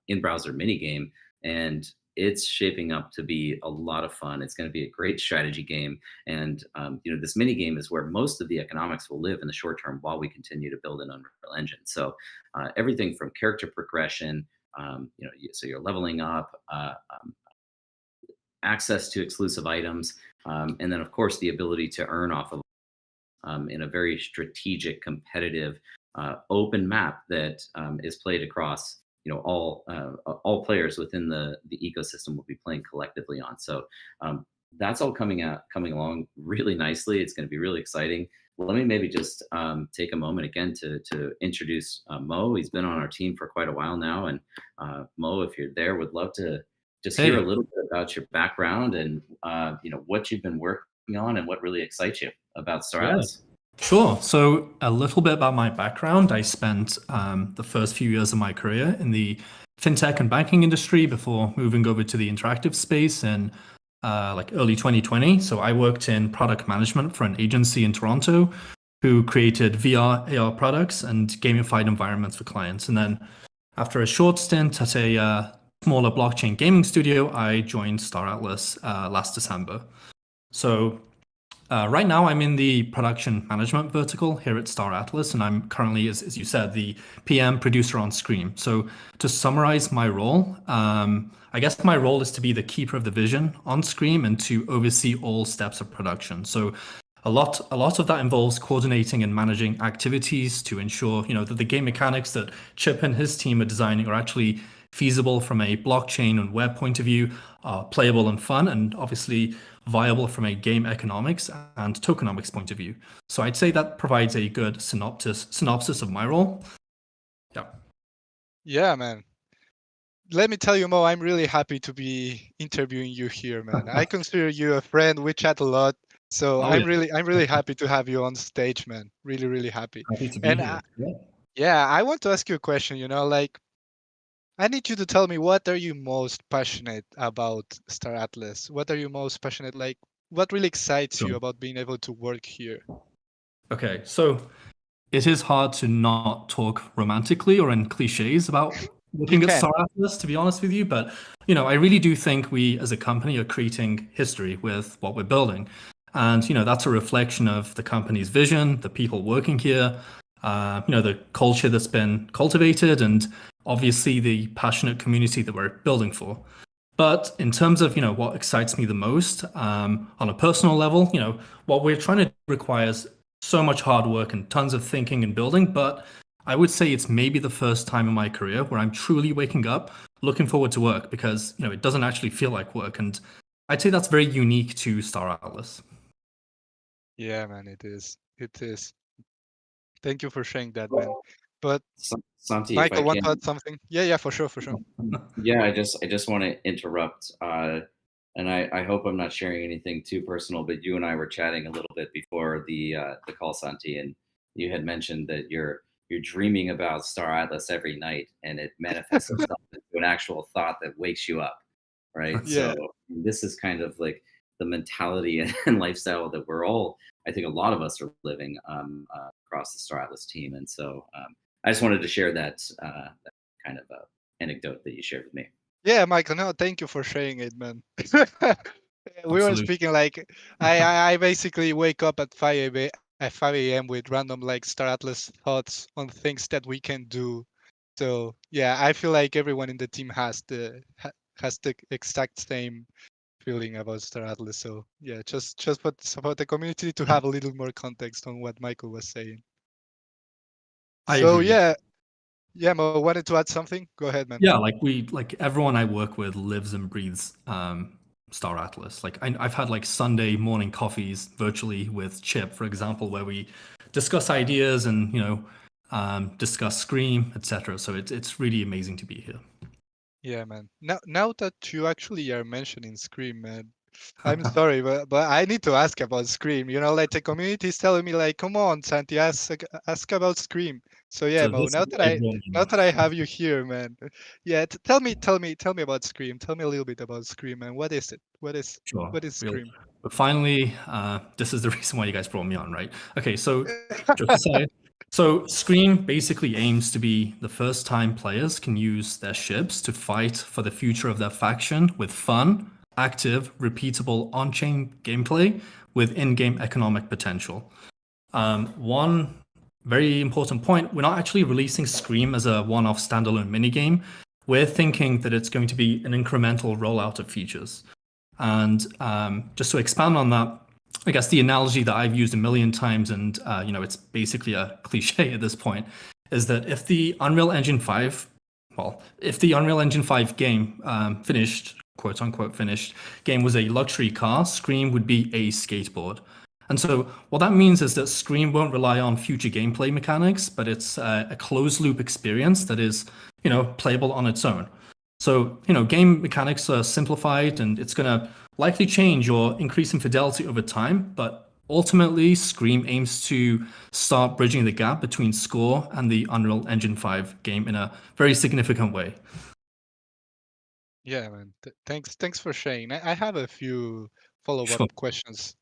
in-browser mini game. And it's shaping up to be a lot of fun. It's going to be a great strategy game, and this mini game is where most of the economics will live in the short term while we continue to build an Unreal Engine. So everything from character progression, so you're leveling up, access to exclusive items, and then of course the ability to earn off of in a very strategic, competitive, open map that is played across all players within the ecosystem will be playing collectively on. So that's all coming along really nicely. It's going to be really exciting. Well, let me maybe just take a moment again to introduce Mo. He's been on our team for quite a while now, and Mo, if you're there, would love to just hear a little bit about your background and what you've been working on and what really excites you about Star Atlas. Sure. So a little bit about my background. I spent the first few years of my career in the fintech and banking industry before moving over to the interactive space in early 2020. So I worked in product management for an agency in Toronto who created VR, AR products and gamified environments for clients. And then after a short stint at a smaller blockchain gaming studio, I joined Star Atlas last December. So right now I'm in the production management vertical here at Star Atlas, and I'm currently, as you said, the PM producer on Scream. So to summarize my role, I guess my role is to be the keeper of the vision on Scream and to oversee all steps of production. So a lot of that involves coordinating and managing activities to ensure, that the game mechanics that Chip and his team are designing are actually feasible from a blockchain and web point of view, playable and fun, and obviously viable from a game economics and tokenomics point of view. So I'd say that provides a good synopsis of my role. Yeah. Yeah, man. Let me tell you, Mo, I'm really happy to be interviewing you here, man. I consider you a friend. We chat a lot. So I'm really happy to have you on stage, man. Really, really happy. Happy to be here. Yeah, I want to ask you a question, I need you to tell me, what are you most passionate about Star Atlas? What are you most passionate, what really excites you about being able to work here? Okay, so it is hard to not talk romantically or in cliches about looking at Star Atlas, to be honest with you. But, I really do think we as a company are creating history with what we're building. And, that's a reflection of the company's vision, the people working here, the culture that's been cultivated, and obviously the passionate community that we're building for. But in terms of, what excites me the most, on a personal level, what we're trying to do requires so much hard work and tons of thinking and building. But I would say it's maybe the first time in my career where I'm truly waking up, looking forward to work, because, it doesn't actually feel like work. And I'd say that's very unique to Star Atlas. Yeah, man, it is. It is. Thank you for sharing that, man. But Santi, Michael, want to add something? Yeah, for sure. Yeah, I just want to interrupt, and I hope I'm not sharing anything too personal, but you and I were chatting a little bit before the call, Santi, and you had mentioned that you're dreaming about Star Atlas every night, and it manifests itself into an actual thought that wakes you up, right? Yeah. So this is kind of like the mentality and lifestyle that we're all, I think a lot of us are living across the Star Atlas team. And so I just wanted to share that kind of anecdote that you shared with me. Yeah, Michael, no, thank you for sharing it, man. We were speaking I basically wake up at 5 a.m. with random Star Atlas thoughts on things that we can do. So yeah, I feel like everyone in the team has the exact same feeling about Star Atlas. So yeah, just for the community to have a little more context on what Michael was saying. I agree. Yeah, Mo, wanted to add something? Go ahead, man. Yeah, everyone I work with lives and breathes Star Atlas. I've had Sunday morning coffees virtually with Chip, for example, where we discuss ideas and discuss Scream, etc. So it's really amazing to be here. Yeah, man. Now that you actually are mentioning Scream, man, I'm sorry, but I need to ask about Scream. The community is telling me come on, Santi, ask about Scream. So yeah, Mo, now that I have you here, man, yeah, tell me about Scream. Tell me a little bit about Scream, man. What is it? What is Scream? But finally, this is the reason why you guys brought me on, right? Okay, so just aside, So Scream basically aims to be the first time players can use their ships to fight for the future of their faction with fun, active, repeatable on-chain gameplay with in-game economic potential. One very important point, we're not actually releasing Scream as a one-off standalone minigame. We're thinking that it's going to be an incremental rollout of features. And just to expand on that, I guess the analogy that I've used a million times, and it's basically a cliche at this point, is that if the Unreal Engine 5, if the Unreal Engine 5 game finished, quote unquote finished, game was a luxury car, Scream would be a skateboard. And so what that means is that Scream won't rely on future gameplay mechanics, but it's a closed loop experience that is, playable on its own. So, game mechanics are simplified and it's going to likely change or increase in fidelity over time, but ultimately Scream aims to start bridging the gap between Score and the Unreal Engine 5 game in a very significant way. Yeah, man. Thanks for sharing. I have a few follow-up Sure. questions.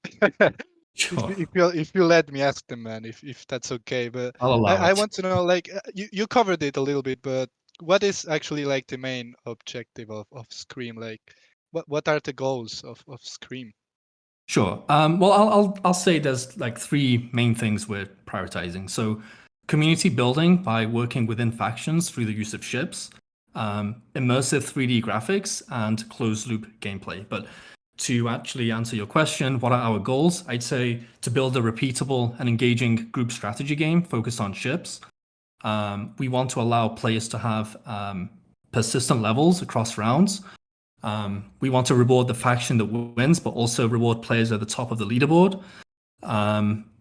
Sure. If you let me ask them, man, if that's okay. But I'll allow I it. want to know, like, you covered it a little bit, but what is actually like the main objective of Scream? Like, what are the goals of Scream? Sure. Well, I'll say there's like three main things we're prioritizing. So, community building by working within factions through the use of ships, immersive 3D graphics, and closed loop gameplay. But to actually answer your question, what are our goals? I'd say to build a repeatable and engaging group strategy game focused on ships. We want to allow players to have persistent levels across rounds. We want to reward the faction that wins, but also reward players at the top of the leaderboard.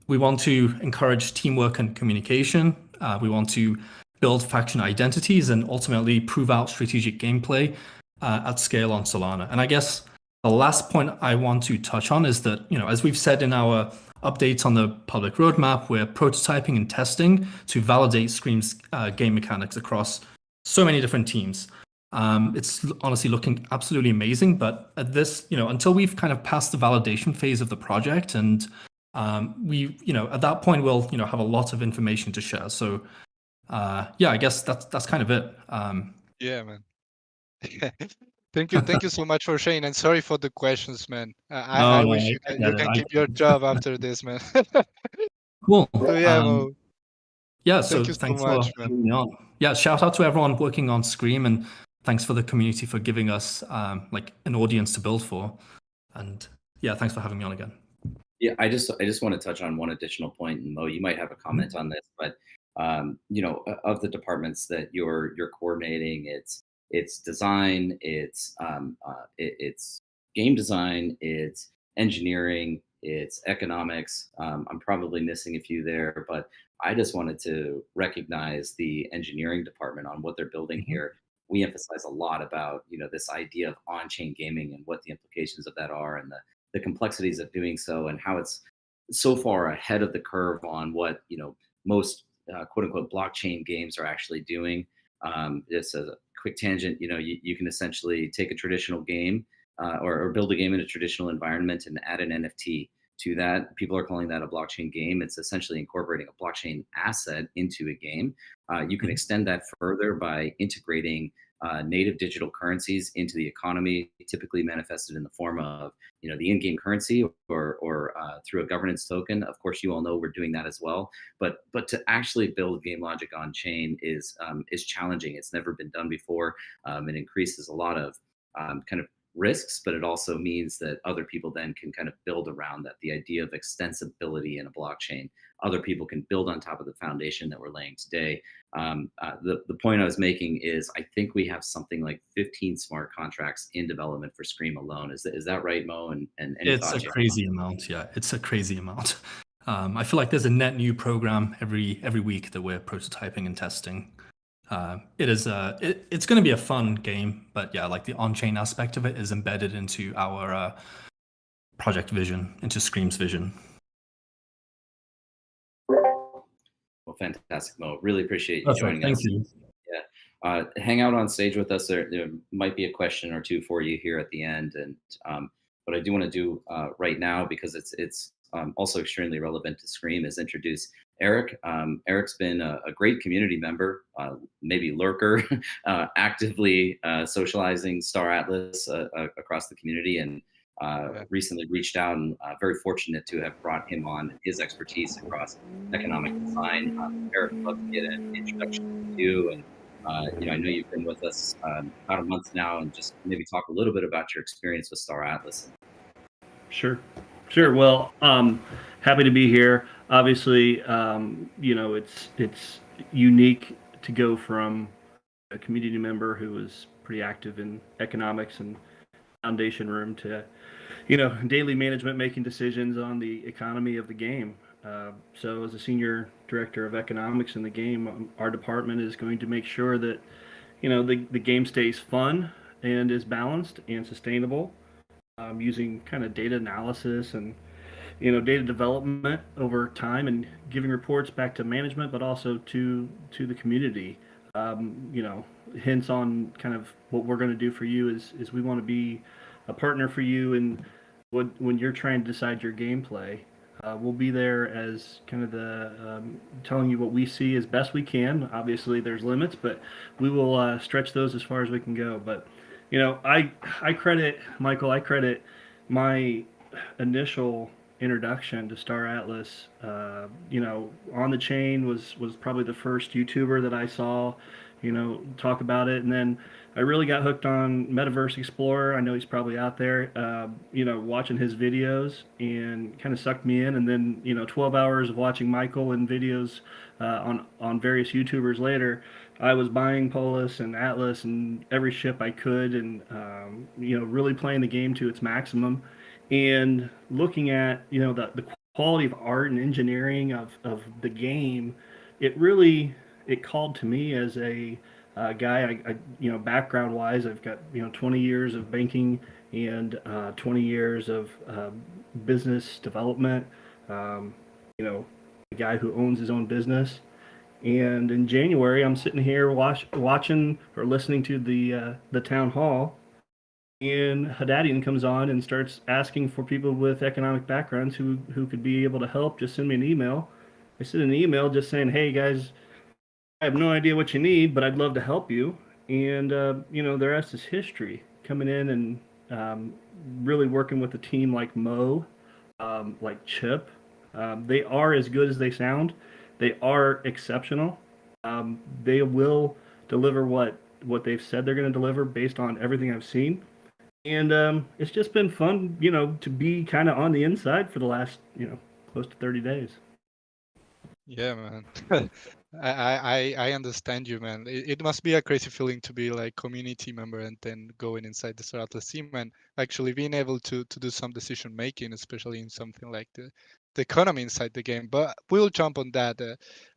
We want to encourage teamwork and communication. We want to build faction identities and ultimately prove out strategic gameplay at scale on Solana. And I guess the last point I want to touch on is that, as we've said in our updates on the public roadmap, we're prototyping and testing to validate Scream's game mechanics across so many different teams. It's honestly looking absolutely amazing, but at this, until we've kind of passed the validation phase of the project, and at that point we'll, have a lot of information to share. So, I guess that's kind of it. Yeah, man. Thank you so much for sharing, and sorry for the questions, man. I No, wish you can keep your job after this, man. Cool. So yeah, Mo. Yeah, so Thank you so thanks for much, man. having me on. Yeah, shout out to everyone working on Scream, and thanks for the community for giving us like an audience to build for. And yeah, thanks for having me on again. Yeah, I just want to touch on one additional point, and Mo, you might have a comment on this, but of the departments that you're coordinating, it's design, it's game design, it's engineering, it's economics. I'm probably missing a few there, but I just wanted to recognize the engineering department on what they're building here. We emphasize a lot about this idea of on-chain gaming and what the implications of that are, and the complexities of doing so, and how it's so far ahead of the curve on what most quote unquote blockchain games are actually doing. Just a quick tangent, you can essentially take a traditional game or build a game in a traditional environment and add an NFT to that. People are calling that a blockchain game. It's essentially incorporating a blockchain asset into a game. You can extend that further by integrating native digital currencies into the economy, typically manifested in the form of the in-game currency or through a governance token. Of course, you all know we're doing that as well. But to actually build game logic on chain is challenging. It's never been done before. It increases a lot of kind of risks, but it also means that other people then can kind of build around that. The idea of extensibility in a blockchain, other people can build on top of the foundation that we're laying today. The point I was making is I think we have something like 15 smart contracts in development for Scream alone. Is that right, Mo? And any it's thoughts a crazy amount. Yeah, it's a crazy amount. I feel like there's a net new program every week that we're prototyping and testing. It's going to be a fun game, but yeah, like the on-chain aspect of it is embedded into our project vision, into Scream's vision. Well, fantastic, Mo. Really appreciate you joining us. Thank you. Yeah, hang out on stage with us. There might be a question or two for you here at the end, and what I do want to do right now, because it's also extremely relevant to Scream, is introduce Eric. Eric's been a great community member, maybe lurker, actively socializing Star Atlas across the community, and Yeah. recently reached out, and very fortunate to have brought him on, his expertise across economic design. Eric, I'd love to get an introduction to you. And I know you've been with us about a month now, and just maybe talk a little bit about your experience with Star Atlas. Sure. Yeah. Well, happy to be here. Obviously, it's unique to go from a community member who was pretty active in economics and foundation room to, daily management, making decisions on the economy of the game. So, as a senior director of economics in the game, our department is going to make sure that, the game stays fun and is balanced and sustainable, using kind of data analysis and data development over time, and giving reports back to management, but also to the community. Hints on kind of what we're going to do for you is we want to be a partner for you, and when you're trying to decide your gameplay. We'll be there as kind of the telling you what we see as best we can. Obviously, there's limits, but we will stretch those as far as we can go. But I credit Michael. I credit my initial introduction to Star Atlas. On the Chain was probably the first YouTuber that I saw, talk about it, and then I really got hooked on Metaverse Explorer. I know he's probably out there, watching his videos, and kind of sucked me in. And then 12 hours of watching Michael and videos on various YouTubers later, I was buying Polis and Atlas and every ship I could, and really playing the game to its maximum, and looking at the quality of art and engineering of the game. It called to me as a guy. Background wise, I've got 20 years of banking and 20 years of business development. A guy who owns his own business. And in January, I'm sitting here watching or listening to the town hall, and Haddadian comes on and starts asking for people with economic backgrounds who could be able to help. Just send me an email. I sent an email just saying, "Hey guys, I have no idea what you need, but I'd love to help you." And the rest is history. Coming in and really working with a team like Mo, like Chip. They are as good as they sound. They are exceptional. They will deliver what they've said they're going to deliver based on everything I've seen. And it's just been fun, to be kind of on the inside for the last, close to 30 days. Yeah, man. I understand you, man. It must be a crazy feeling to be like community member and then going inside the Star Atlas team and actually being able to do some decision making, especially in something like the economy inside the game. But we'll jump on that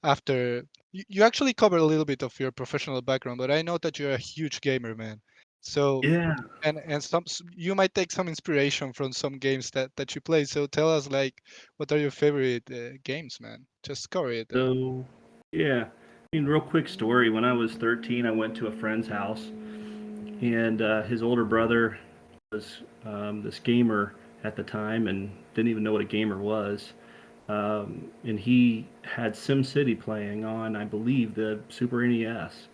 after. You actually covered a little bit of your professional background, but I know that you're a huge gamer, man. So Yeah. and you might take some inspiration from some games that you play. So tell us, like, what are your favorite games, man? Just cover it. So, yeah. Real quick story. When I was 13, I went to a friend's house, and his older brother was this gamer at the time and didn't even know what a gamer was. And he had SimCity playing on, I believe, the Super NES.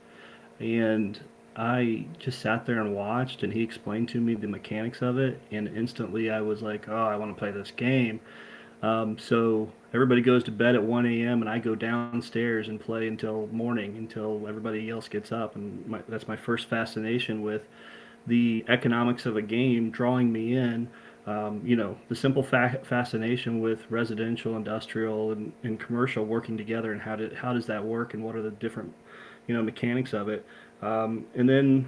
And I just sat there and watched, and he explained to me the mechanics of it, and instantly I was like, "Oh, I want to play this game." So everybody goes to bed at 1 a.m. and I go downstairs and play until morning, until everybody else gets up. And that's my first fascination with the economics of a game drawing me in. The simple fascination with residential, industrial, and commercial working together, and how does that work, and what are the different mechanics of it. And then,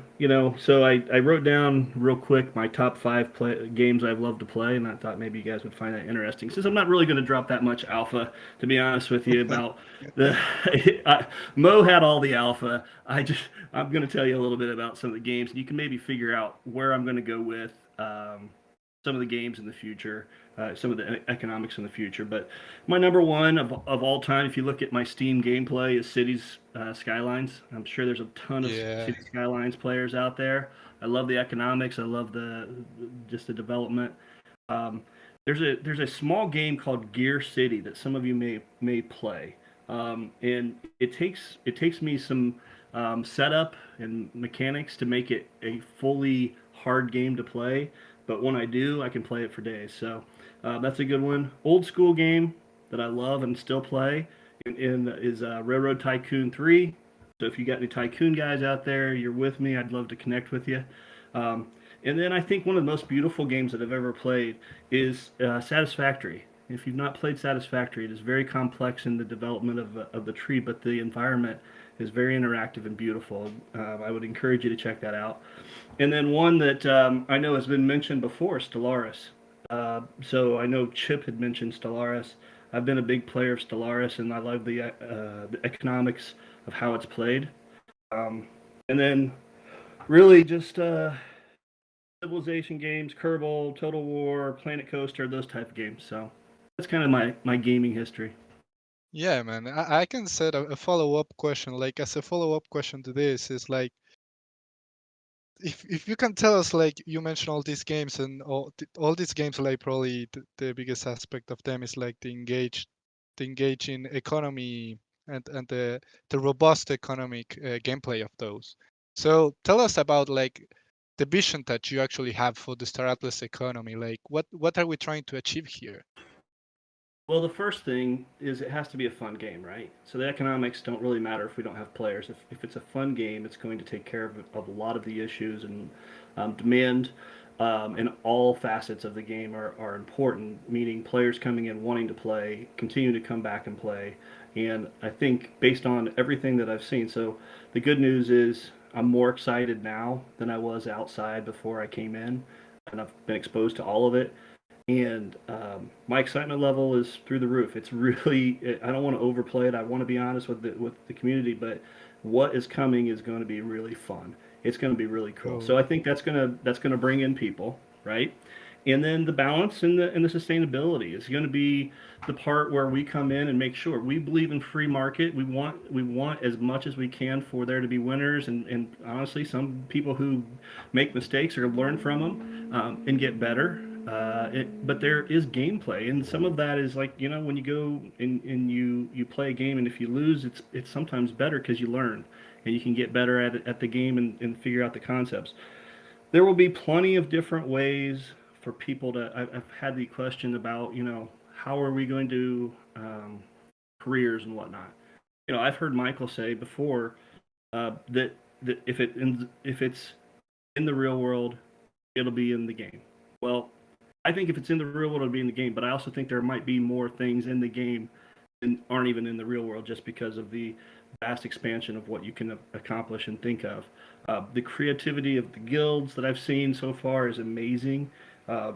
so I wrote down real quick my top 5 games I've loved to play, and I thought maybe you guys would find that interesting. Since I'm not really going to drop that much alpha, to be honest with you, about Mo had all the alpha. I'm going to tell you a little bit about some of the games, and you can maybe figure out where I'm going to go with some of the games in the future, some of the economics in the future. But my number one of all time, if you look at my Steam gameplay, is Cities Skylines. I'm sure there's a ton of Cities Skylines players out there. I love the economics. I love just the development. there's a small game called Gear City that some of you may play, and it takes me some setup and mechanics to make it a fully hard game to play. But when I do, I can play it for days. So that's a good one. Old school game that I love and still play is Railroad Tycoon 3. So if you got any Tycoon guys out there, you're with me. I'd love to connect with you. Um, and then I think one of the most beautiful games that I've ever played is Satisfactory. If you've not played Satisfactory, it is very complex in the development of the tree, but the environment is very interactive and beautiful. I would encourage you to check that out. And then one that I know has been mentioned before, Stellaris. So I know Chip had mentioned Stellaris. I've been a big player of Stellaris, and I love the economics of how it's played. And then really just civilization games, Kerbal, Total War, Planet Coaster, those type of games. So that's kind of my gaming history. Yeah, man. I can set a follow-up question. Like as a follow-up question to this is like, if you can tell us, like you mentioned all these games and all these games, like probably the biggest aspect of them is like the engaging economy and the robust economic gameplay of those. So tell us about like the vision that you actually have for the Star Atlas economy. Like what are we trying to achieve here? Well, the first thing is it has to be a fun game, right? So the economics don't really matter if we don't have players. If it's a fun game, it's going to take care of a lot of the issues and demand in all facets of the game are important, meaning players coming in wanting to play, continue to come back and play. And I think based on everything that I've seen, so the good news is I'm more excited now than I was outside before I came in, and I've been exposed to all of it. And my excitement level is through the roof. It's really, I don't want to overplay it. I want to be honest with the community, but what is coming is going to be really fun. It's going to be really cool. So Oh, I think that's gonna bring in people, right? And then the balance and the sustainability is going to be the part where we come in and make sure we believe in free market. We want as much as we can for there to be winners, and honestly, some people who make mistakes or learn from them and get better. But there is gameplay, and some of that is like when you go and you play a game, and if you lose, it's sometimes better because you learn and you can get better at the game and figure out the concepts. There will be plenty of different ways for people to. I've had the question about how are we going to careers and whatnot. I've heard Michael say before that if it's in the real world, it'll be in the game. Well, I think if it's in the real world, it'll be in the game. But I also think there might be more things in the game than aren't even in the real world, just because of the vast expansion of what you can accomplish and think of. The creativity of the guilds that I've seen so far is amazing. The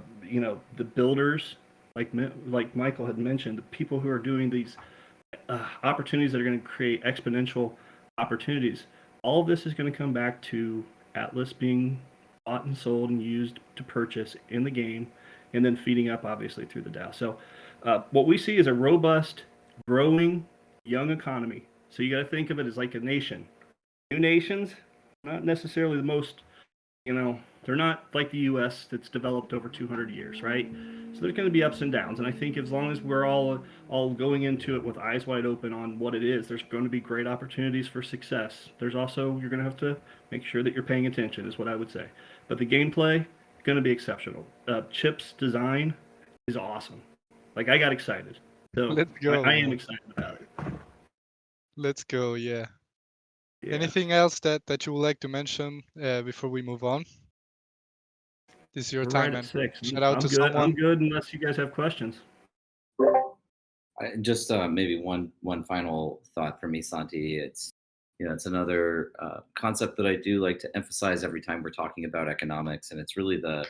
builders, like Michael had mentioned, the people who are doing these opportunities that are going to create exponential opportunities. All of this is going to come back to Atlas being bought and sold and used to purchase in the game, and then feeding up obviously through the DAO. So what we see is a robust, growing, young economy. So you got to think of it as like a nation. New nations, not necessarily the most, they're not like the U.S. that's developed over 200 years, right? So there's going to be ups and downs, and I think as long as we're all going into it with eyes wide open on what it is, there's going to be great opportunities for success. There's also you're going to have to make sure that you're paying attention, is what I would say. But the gameplay going to be exceptional. Chip's design is awesome. Like I got excited, so let's go, I am man. excited about it. Let's go. Yeah. Yeah. Anything else that you would like to mention before we move on? This is your We're time, right at man. 6. Shout out I'm to good. I'm someone. good unless you guys have questions. Just maybe one final thought for me, Santi. It's another concept that I do like to emphasize every time we're talking about economics, and it's really the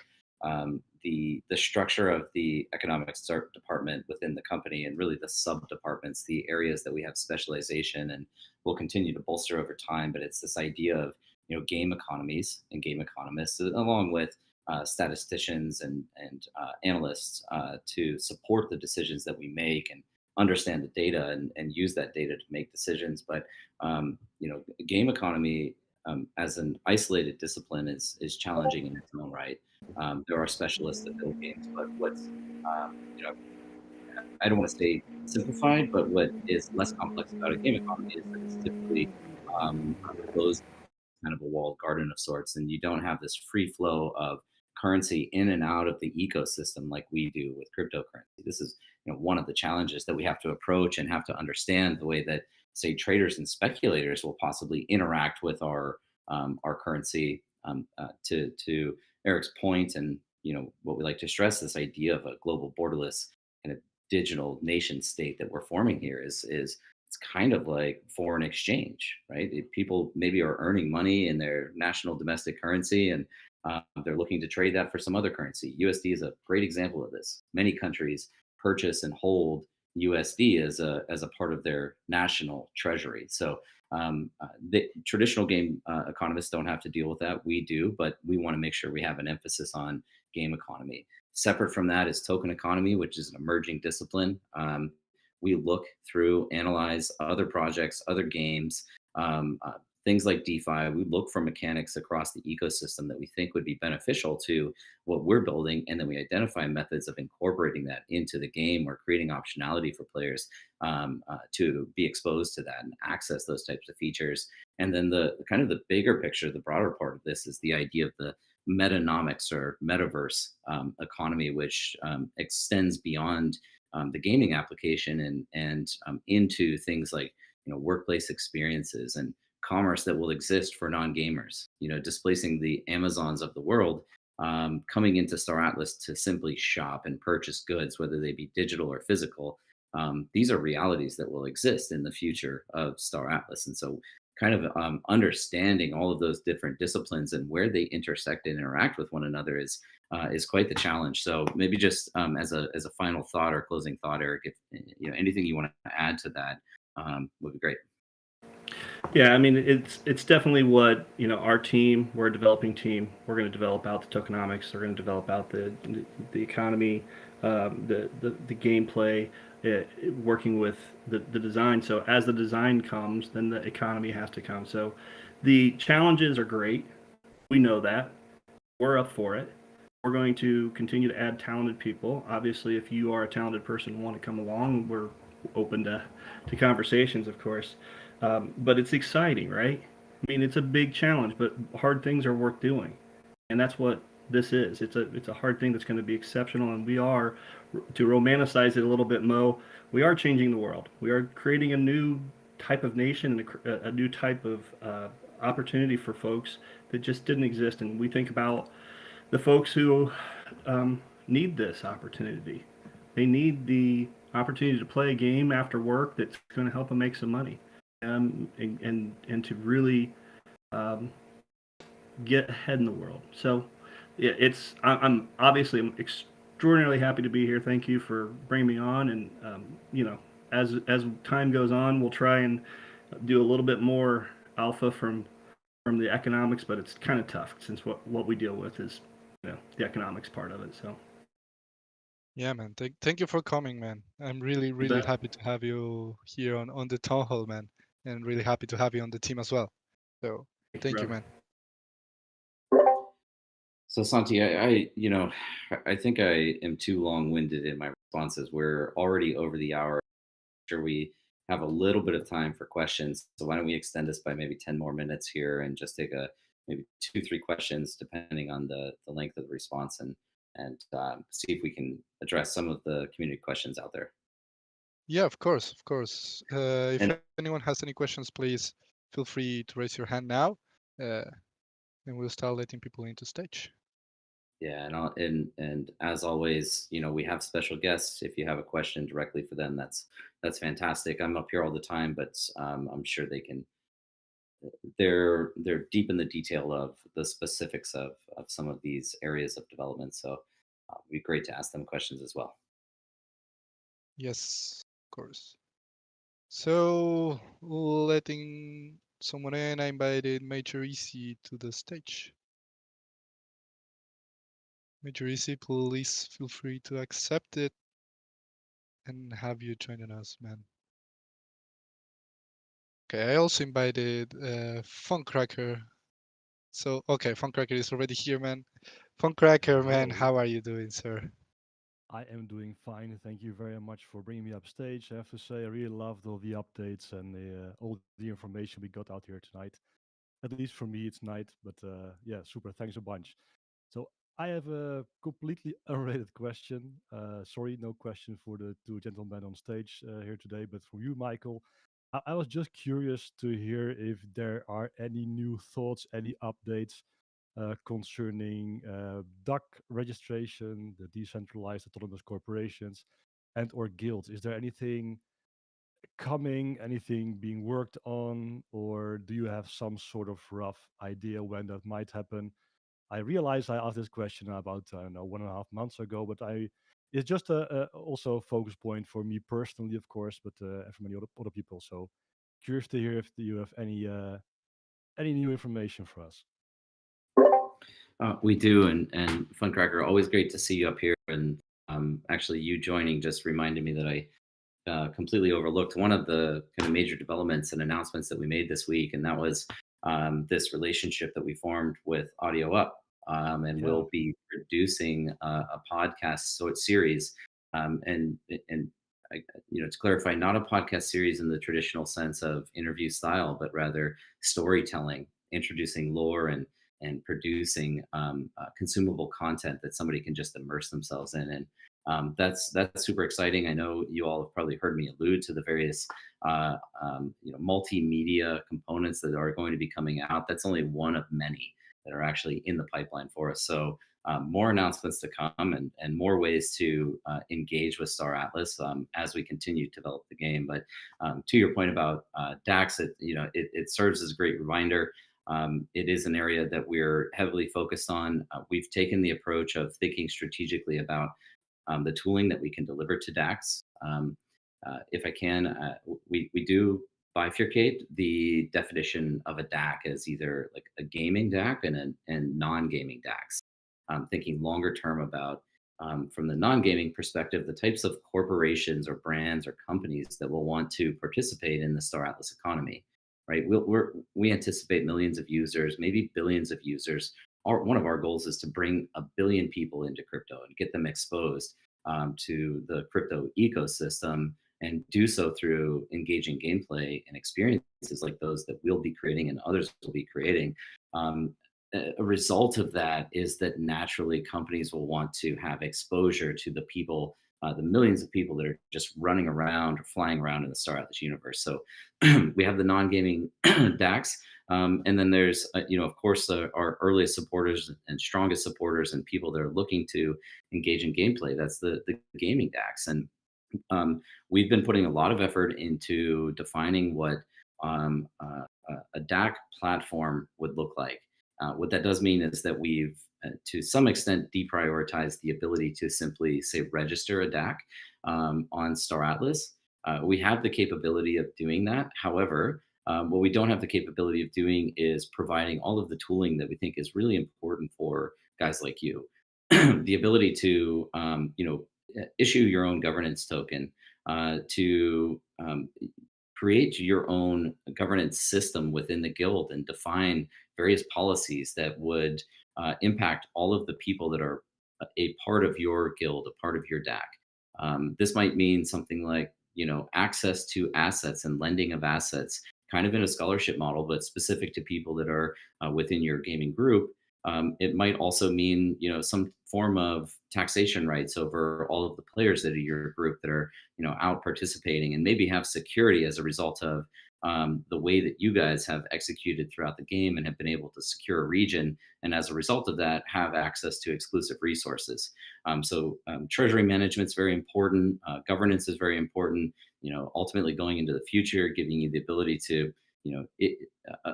structure of the economics department within the company, and really the sub departments, the areas that we have specialization, and will continue to bolster over time. But it's this idea of game economies and game economists, along with statisticians and analysts to support the decisions that we make and understand the data and use that data to make decisions. But game economy as an isolated discipline is challenging in its own right. There are specialists that build games, but what's you know, I don't want to say simplified, but what is less complex about a game economy is that it's typically closed, kind of a walled garden of sorts, and you don't have this free flow of currency in and out of the ecosystem like we do with cryptocurrency. This is, one of the challenges that we have to approach and have to understand the way that, say, traders and speculators will possibly interact with our currency. To Eric's point, and what we like to stress, this idea of a global borderless kind of digital nation state that we're forming here is it's kind of like foreign exchange, right? People maybe are earning money in their national domestic currency, and they're looking to trade that for some other currency. USD is a great example of this. Many countries purchase and hold USD as a part of their national treasury. So the traditional game economists don't have to deal with that. We do, but we want to make sure we have an emphasis on game economy. Separate from that is token economy, which is an emerging discipline. We look through, analyze other projects, other games, things like DeFi. We look for mechanics across the ecosystem that we think would be beneficial to what we're building, and then we identify methods of incorporating that into the game or creating optionality for players to be exposed to that and access those types of features. And then the kind of the bigger picture, the broader part of this is the idea of the Metanomics or Metaverse economy, which extends beyond the gaming application and into things like workplace experiences and commerce that will exist for non-gamers. Displacing the Amazons of the world, coming into Star Atlas to simply shop and purchase goods, whether they be digital or physical. These are realities that will exist in the future of Star Atlas, and so kind of understanding all of those different disciplines and where they intersect and interact with one another is quite the challenge. So maybe just as a final thought or closing thought, Eric, if anything you want to add to that would be great. Yeah, I mean, it's definitely what our team. We're a developing team. We're going to develop out the tokenomics. We're going to develop out the economy, the gameplay, working with the design. So as the design comes, then the economy has to come. So the challenges are great. We know that. We're up for it. We're going to continue to add talented people. Obviously, if you are a talented person and want to come along, we're open to conversations, of course. But it's exciting, right? I mean, it's a big challenge, but hard things are worth doing, and that's what this is. It's a hard thing that's going to be exceptional, and we are, to romanticize it a little bit, Mo. We are changing the world. We are creating a new type of nation and a new type of opportunity for folks that just didn't exist. And we think about the folks who need this opportunity. They need the opportunity to play a game after work that's going to help them make some money. And to really get ahead in the world. So yeah, I'm obviously extraordinarily happy to be here. Thank you for bringing me on. And as time goes on, we'll try and do a little bit more alpha from the economics, but it's kind of tough since what we deal with is the economics part of it. So yeah, man, thank you for coming, man. I'm really happy to have you here on the town hall, man, and really happy to have you on the team as well. So thank you, man. So Santi, I think I am too long-winded in my responses. We're already over the hour. I'm sure we have a little bit of time for questions. So why don't we extend this by maybe 10 more minutes here and just take maybe 2-3 questions depending on the length of the response, and see if we can address some of the community questions out there. Yeah, of course. If anyone has any questions, please feel free to raise your hand now, and we'll start letting people into stage. Yeah, and as always, we have special guests. If you have a question directly for them, that's fantastic. I'm up here all the time, but I'm sure they're deep in the detail of the specifics of some of these areas of development. So it'd be great to ask them questions as well. Yes, of course. So letting someone in, I invited Major Easy to the stage. Major Easy, please feel free to accept it and have you joining us, man. Okay, I also invited Funcracker So, okay, Funcracker is already here, man. Funcracker, man, Hello. how are you doing, sir? I am doing fine. Thank you very much for bringing me up stage. I have to say, I really loved all the updates and all the information we got out here tonight. At least for me, it's night, but yeah, super. Thanks a bunch. So I have a completely unrelated question. Sorry, no question for the two gentlemen on stage here today, but for you, Michael, I was just curious to hear if there are any new thoughts, any updates concerning DAC registration, the decentralized autonomous corporations, and or guilds. Is there anything coming, anything being worked on, or do you have some sort of rough idea when that might happen? I realized I asked this question about I don't know 1.5 months ago, but it's just also a focus point for me personally, of course, but and for many other people. So curious to hear if you have any new information for us. We do, and Funcracker, always great to see you up here. And actually, you joining just reminded me that I completely overlooked one of the kind of major developments and announcements that we made this week, and that was this relationship that we formed with Audio Up, and Yeah. we'll be producing a podcast series, and I, to clarify, not a podcast series in the traditional sense of interview style, but rather storytelling, introducing lore and producing consumable content that somebody can just immerse themselves in. And that's super exciting. I know you all have probably heard me allude to the various multimedia components that are going to be coming out. That's only one of many that are actually in the pipeline for us. So more announcements to come, and more ways to engage with Star Atlas as we continue to develop the game. But to your point about DAX, it serves as a great reminder. It is an area that we're heavily focused on. We've taken the approach of thinking strategically about the tooling that we can deliver to DAX. If I can, we do bifurcate the definition of a DAC as either like a gaming DAC and non-gaming DACs. Thinking longer term about from the non-gaming perspective, the types of corporations or brands or companies that will want to participate in the Star Atlas economy, right? We anticipate millions of users, maybe billions of users. One of our goals is to bring 1 billion people into crypto and get them exposed to the crypto ecosystem, and do so through engaging gameplay and experiences like those that we'll be creating and others will be creating. A result of that is that naturally companies will want to have exposure to the people, the millions of people that are just running around or flying around in the Star Atlas universe. So we have the non-gaming DAX, and then there's, of course, our earliest supporters and strongest supporters and people that are looking to engage in gameplay. That's the gaming DAX. And we've been putting a lot of effort into defining what a DAC platform would look like. What that does mean is that we've, to some extent, deprioritized the ability to simply, say, register a DAC on Star Atlas. We have the capability of doing that. However, what we don't have the capability of doing is providing all of the tooling that we think is really important for guys like you. The ability to, issue your own governance token, to create your own governance system within the guild and define various policies that would impact all of the people that are a part of your guild, a part of your DAC. This might mean something like, access to assets and lending of assets, kind of in a scholarship model, but specific to people that are within your gaming group. It might also mean, some form of taxation rights over all of the players that are your group that are, out participating, and maybe have security as a result of the way that you guys have executed throughout the game and have been able to secure a region. And as a result of that, have access to exclusive resources. So treasury management is very important. Governance is very important. Ultimately going into the future, giving you the ability to,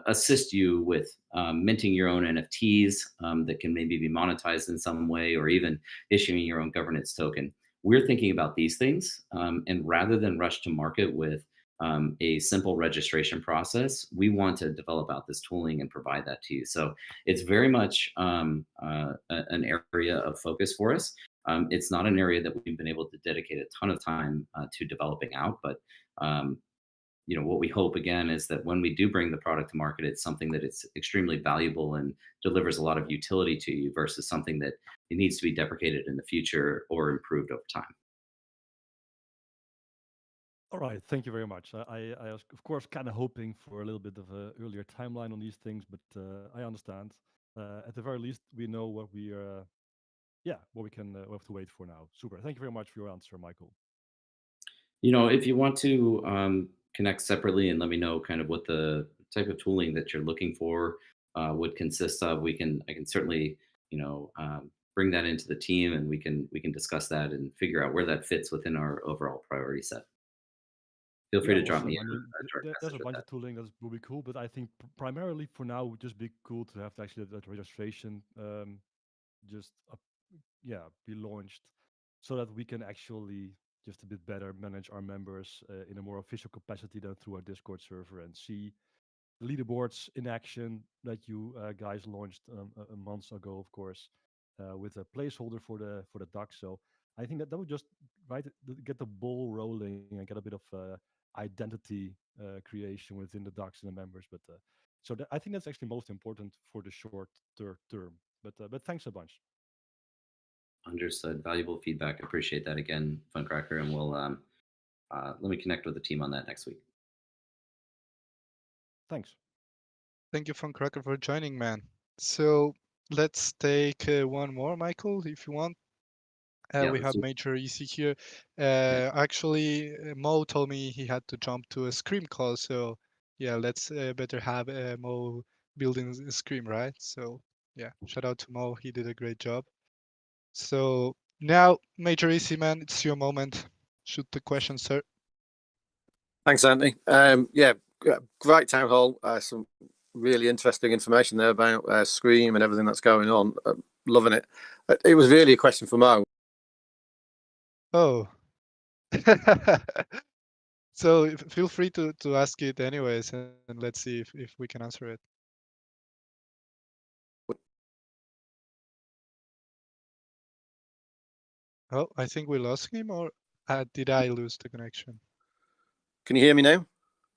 assist you with minting your own NFTs that can maybe be monetized in some way, or even issuing your own governance token. We're thinking about these things, and rather than rush to market with a simple registration process, we want to develop out this tooling and provide that to you. So it's very much an area of focus for us. It's not an area that we've been able to dedicate a ton of time to developing out, but what we hope again is that when we do bring the product to market, it's something that it's extremely valuable and delivers a lot of utility to you versus something that it needs to be deprecated in the future or improved over time. All right, thank you very much. I was, of course, kind of hoping for a little bit of an earlier timeline on these things, but I understand. At the very least, we know what we are. What we can we have to wait for now. Super. Thank you very much for your answer, Michael. If you want to connect separately and let me know kind of what the type of tooling that you're looking for would consist of, I can certainly, bring that into the team, and we can discuss that and figure out where that fits within our overall priority set. Feel free to drop me I mean, a direct there's a message with bunch that. of tooling that will be cool, but I think primarily for now, it would just be cool to have actually that registration just be launched, so that we can actually just a bit better manage our members in a more official capacity than through our Discord server, and see the leaderboards in action that you guys launched a month ago, of course, with a placeholder for the duck. So I think that would just get the ball rolling and get a bit of identity creation within the ducks and the members. But I think that's actually most important for the short term. But thanks a bunch. Understood. Valuable feedback. Appreciate that again, Funcracker, and we'll let me connect with the team on that next week. Thanks. Thank you, Funcracker, for joining, man. So let's take one more, Michael, if you want. We have Major EC here. Actually, Mo told me he had to jump to a Scream call, so yeah, let's better have Mo building Scream, right? So yeah, shout out to Mo. He did a great job. So now, Major EC, man, it's your moment. Shoot the question, sir. Thanks, Anthony. Great town hall. Some really interesting information there about Scream and everything that's going on. Loving it. It was really a question for Mo. Oh. So feel free to ask it anyways, and let's see if we can answer it. Oh, I think we lost him, or did I lose the connection? Can you hear me now?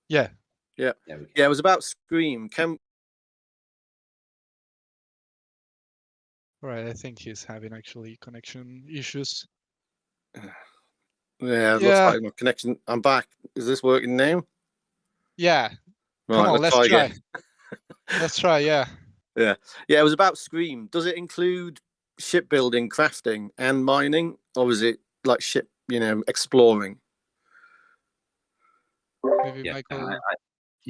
Yeah. Yeah. It was about Scream. All right, I think he's having actually connection issues. Yeah, it looks like my connection. I'm back. Is this working now? Yeah. Right, Come on, let's try. again. Let's try, yeah. Yeah. It was about Scream. Does it include shipbuilding, crafting, and mining, or is it like ship, exploring? Maybe Michael.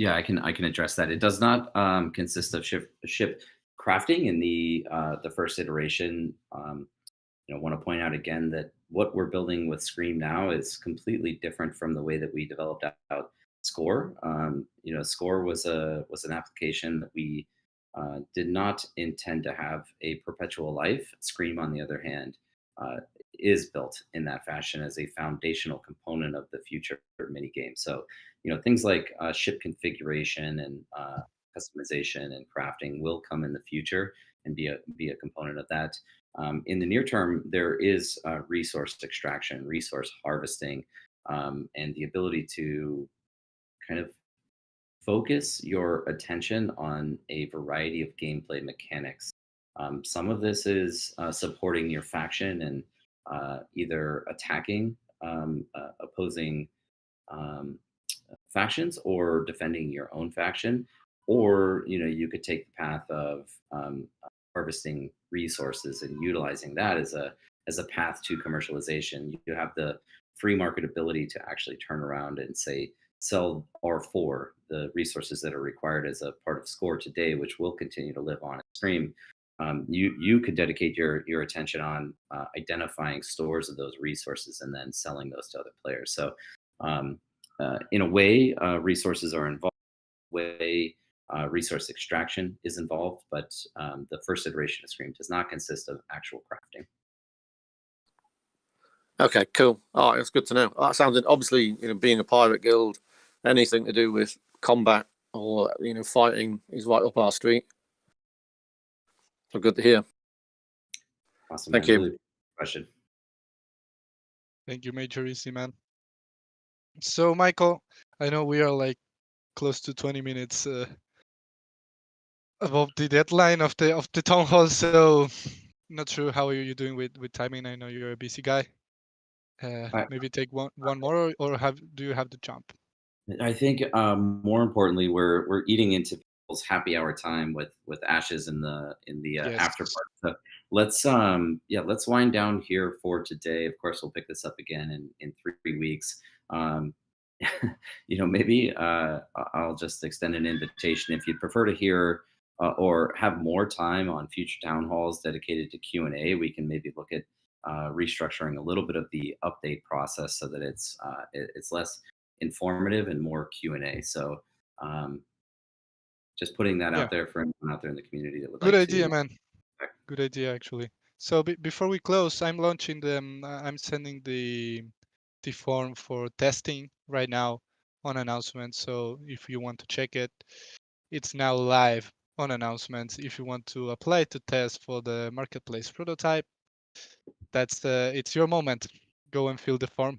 I can address that. It does not consist of ship crafting in the first iteration. I want to point out again that what we're building with Scream now is completely different from the way that we developed out Score. Score was an application that we did not intend to have a perpetual life. Scream, on the other hand, is built in that fashion as a foundational component of the future mini game. So, things like ship configuration and customization and crafting will come in the future and be a component of that. In the near term, there is resource extraction, resource harvesting, and the ability to kind of focus your attention on a variety of gameplay mechanics. Some of this is supporting your faction and either attacking opposing factions or defending your own faction, or you could take the path of harvesting resources and utilizing that as a path to commercialization. You have the free market ability to actually turn around and say sell R4, the resources that are required as a part of Score today, which will continue to live on Scream. You could dedicate your attention on identifying stores of those resources and then selling those to other players. So in a way, resources are involved. Resource extraction is involved, but the first iteration of Scream does not consist of actual crafting. Okay, cool. All right, that's good to know. That sounds obviously, being a pirate guild, anything to do with combat or fighting is right up our street. So good to hear. Awesome. Thank you. Really question. Thank you, Major EC, man. So, Michael, I know we are like close to 20 minutes above the deadline of the town hall, so not sure how you're doing with timing. I know you're a busy guy. Maybe take one more, or do you have to jump? I think more importantly, we're eating into people's happy hour time with Ashes in the Yes. after part. So let's wind down here for today. Of course, we'll pick this up again in 3 weeks. Um, maybe I'll just extend an invitation if you'd prefer to hear or have more time on future town halls dedicated to Q&A. We can maybe look at restructuring a little bit of the update process so that it's less informative and more Q&A. So just putting that Yeah. out there for anyone out there in the community that would Good like idea, to. man. Good idea, actually. So before we close, I'm launching I'm sending the form for testing right now on announcements. So if you want to check it, it's now live on announcements. If you want to apply to test for the marketplace prototype, it's your moment. Go and fill the form.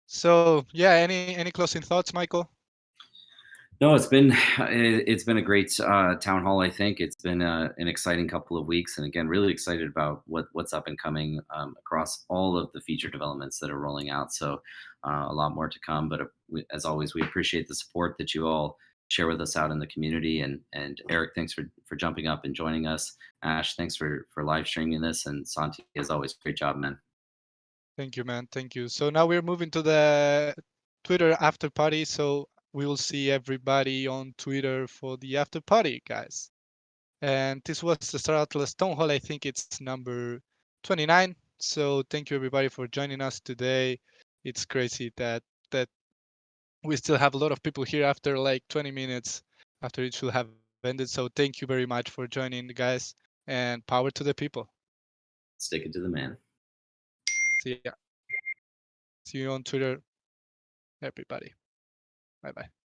So yeah, any closing thoughts, Michael? No, it's been a great town hall. I think it's been an exciting couple of weeks, and again, really excited about what's up and coming across all of the feature developments that are rolling out. So a lot more to come. But as always, we appreciate the support that you all share with us out in the community. And Eric, thanks for jumping up and joining us. Ash, thanks for live streaming this, and Santi, as always, great job, man. Thank you, man. Thank you. So now we're moving to the Twitter after party. So we will see everybody on Twitter for the after party, guys. And this was the Star Atlas Town Hall. I think it's number 29. So thank you everybody for joining us today. It's crazy that we still have a lot of people here after like 20 minutes after it should have ended. So thank you very much for joining, guys, and power to the people. Stick it to the man. See ya. See you on Twitter, everybody. Bye bye.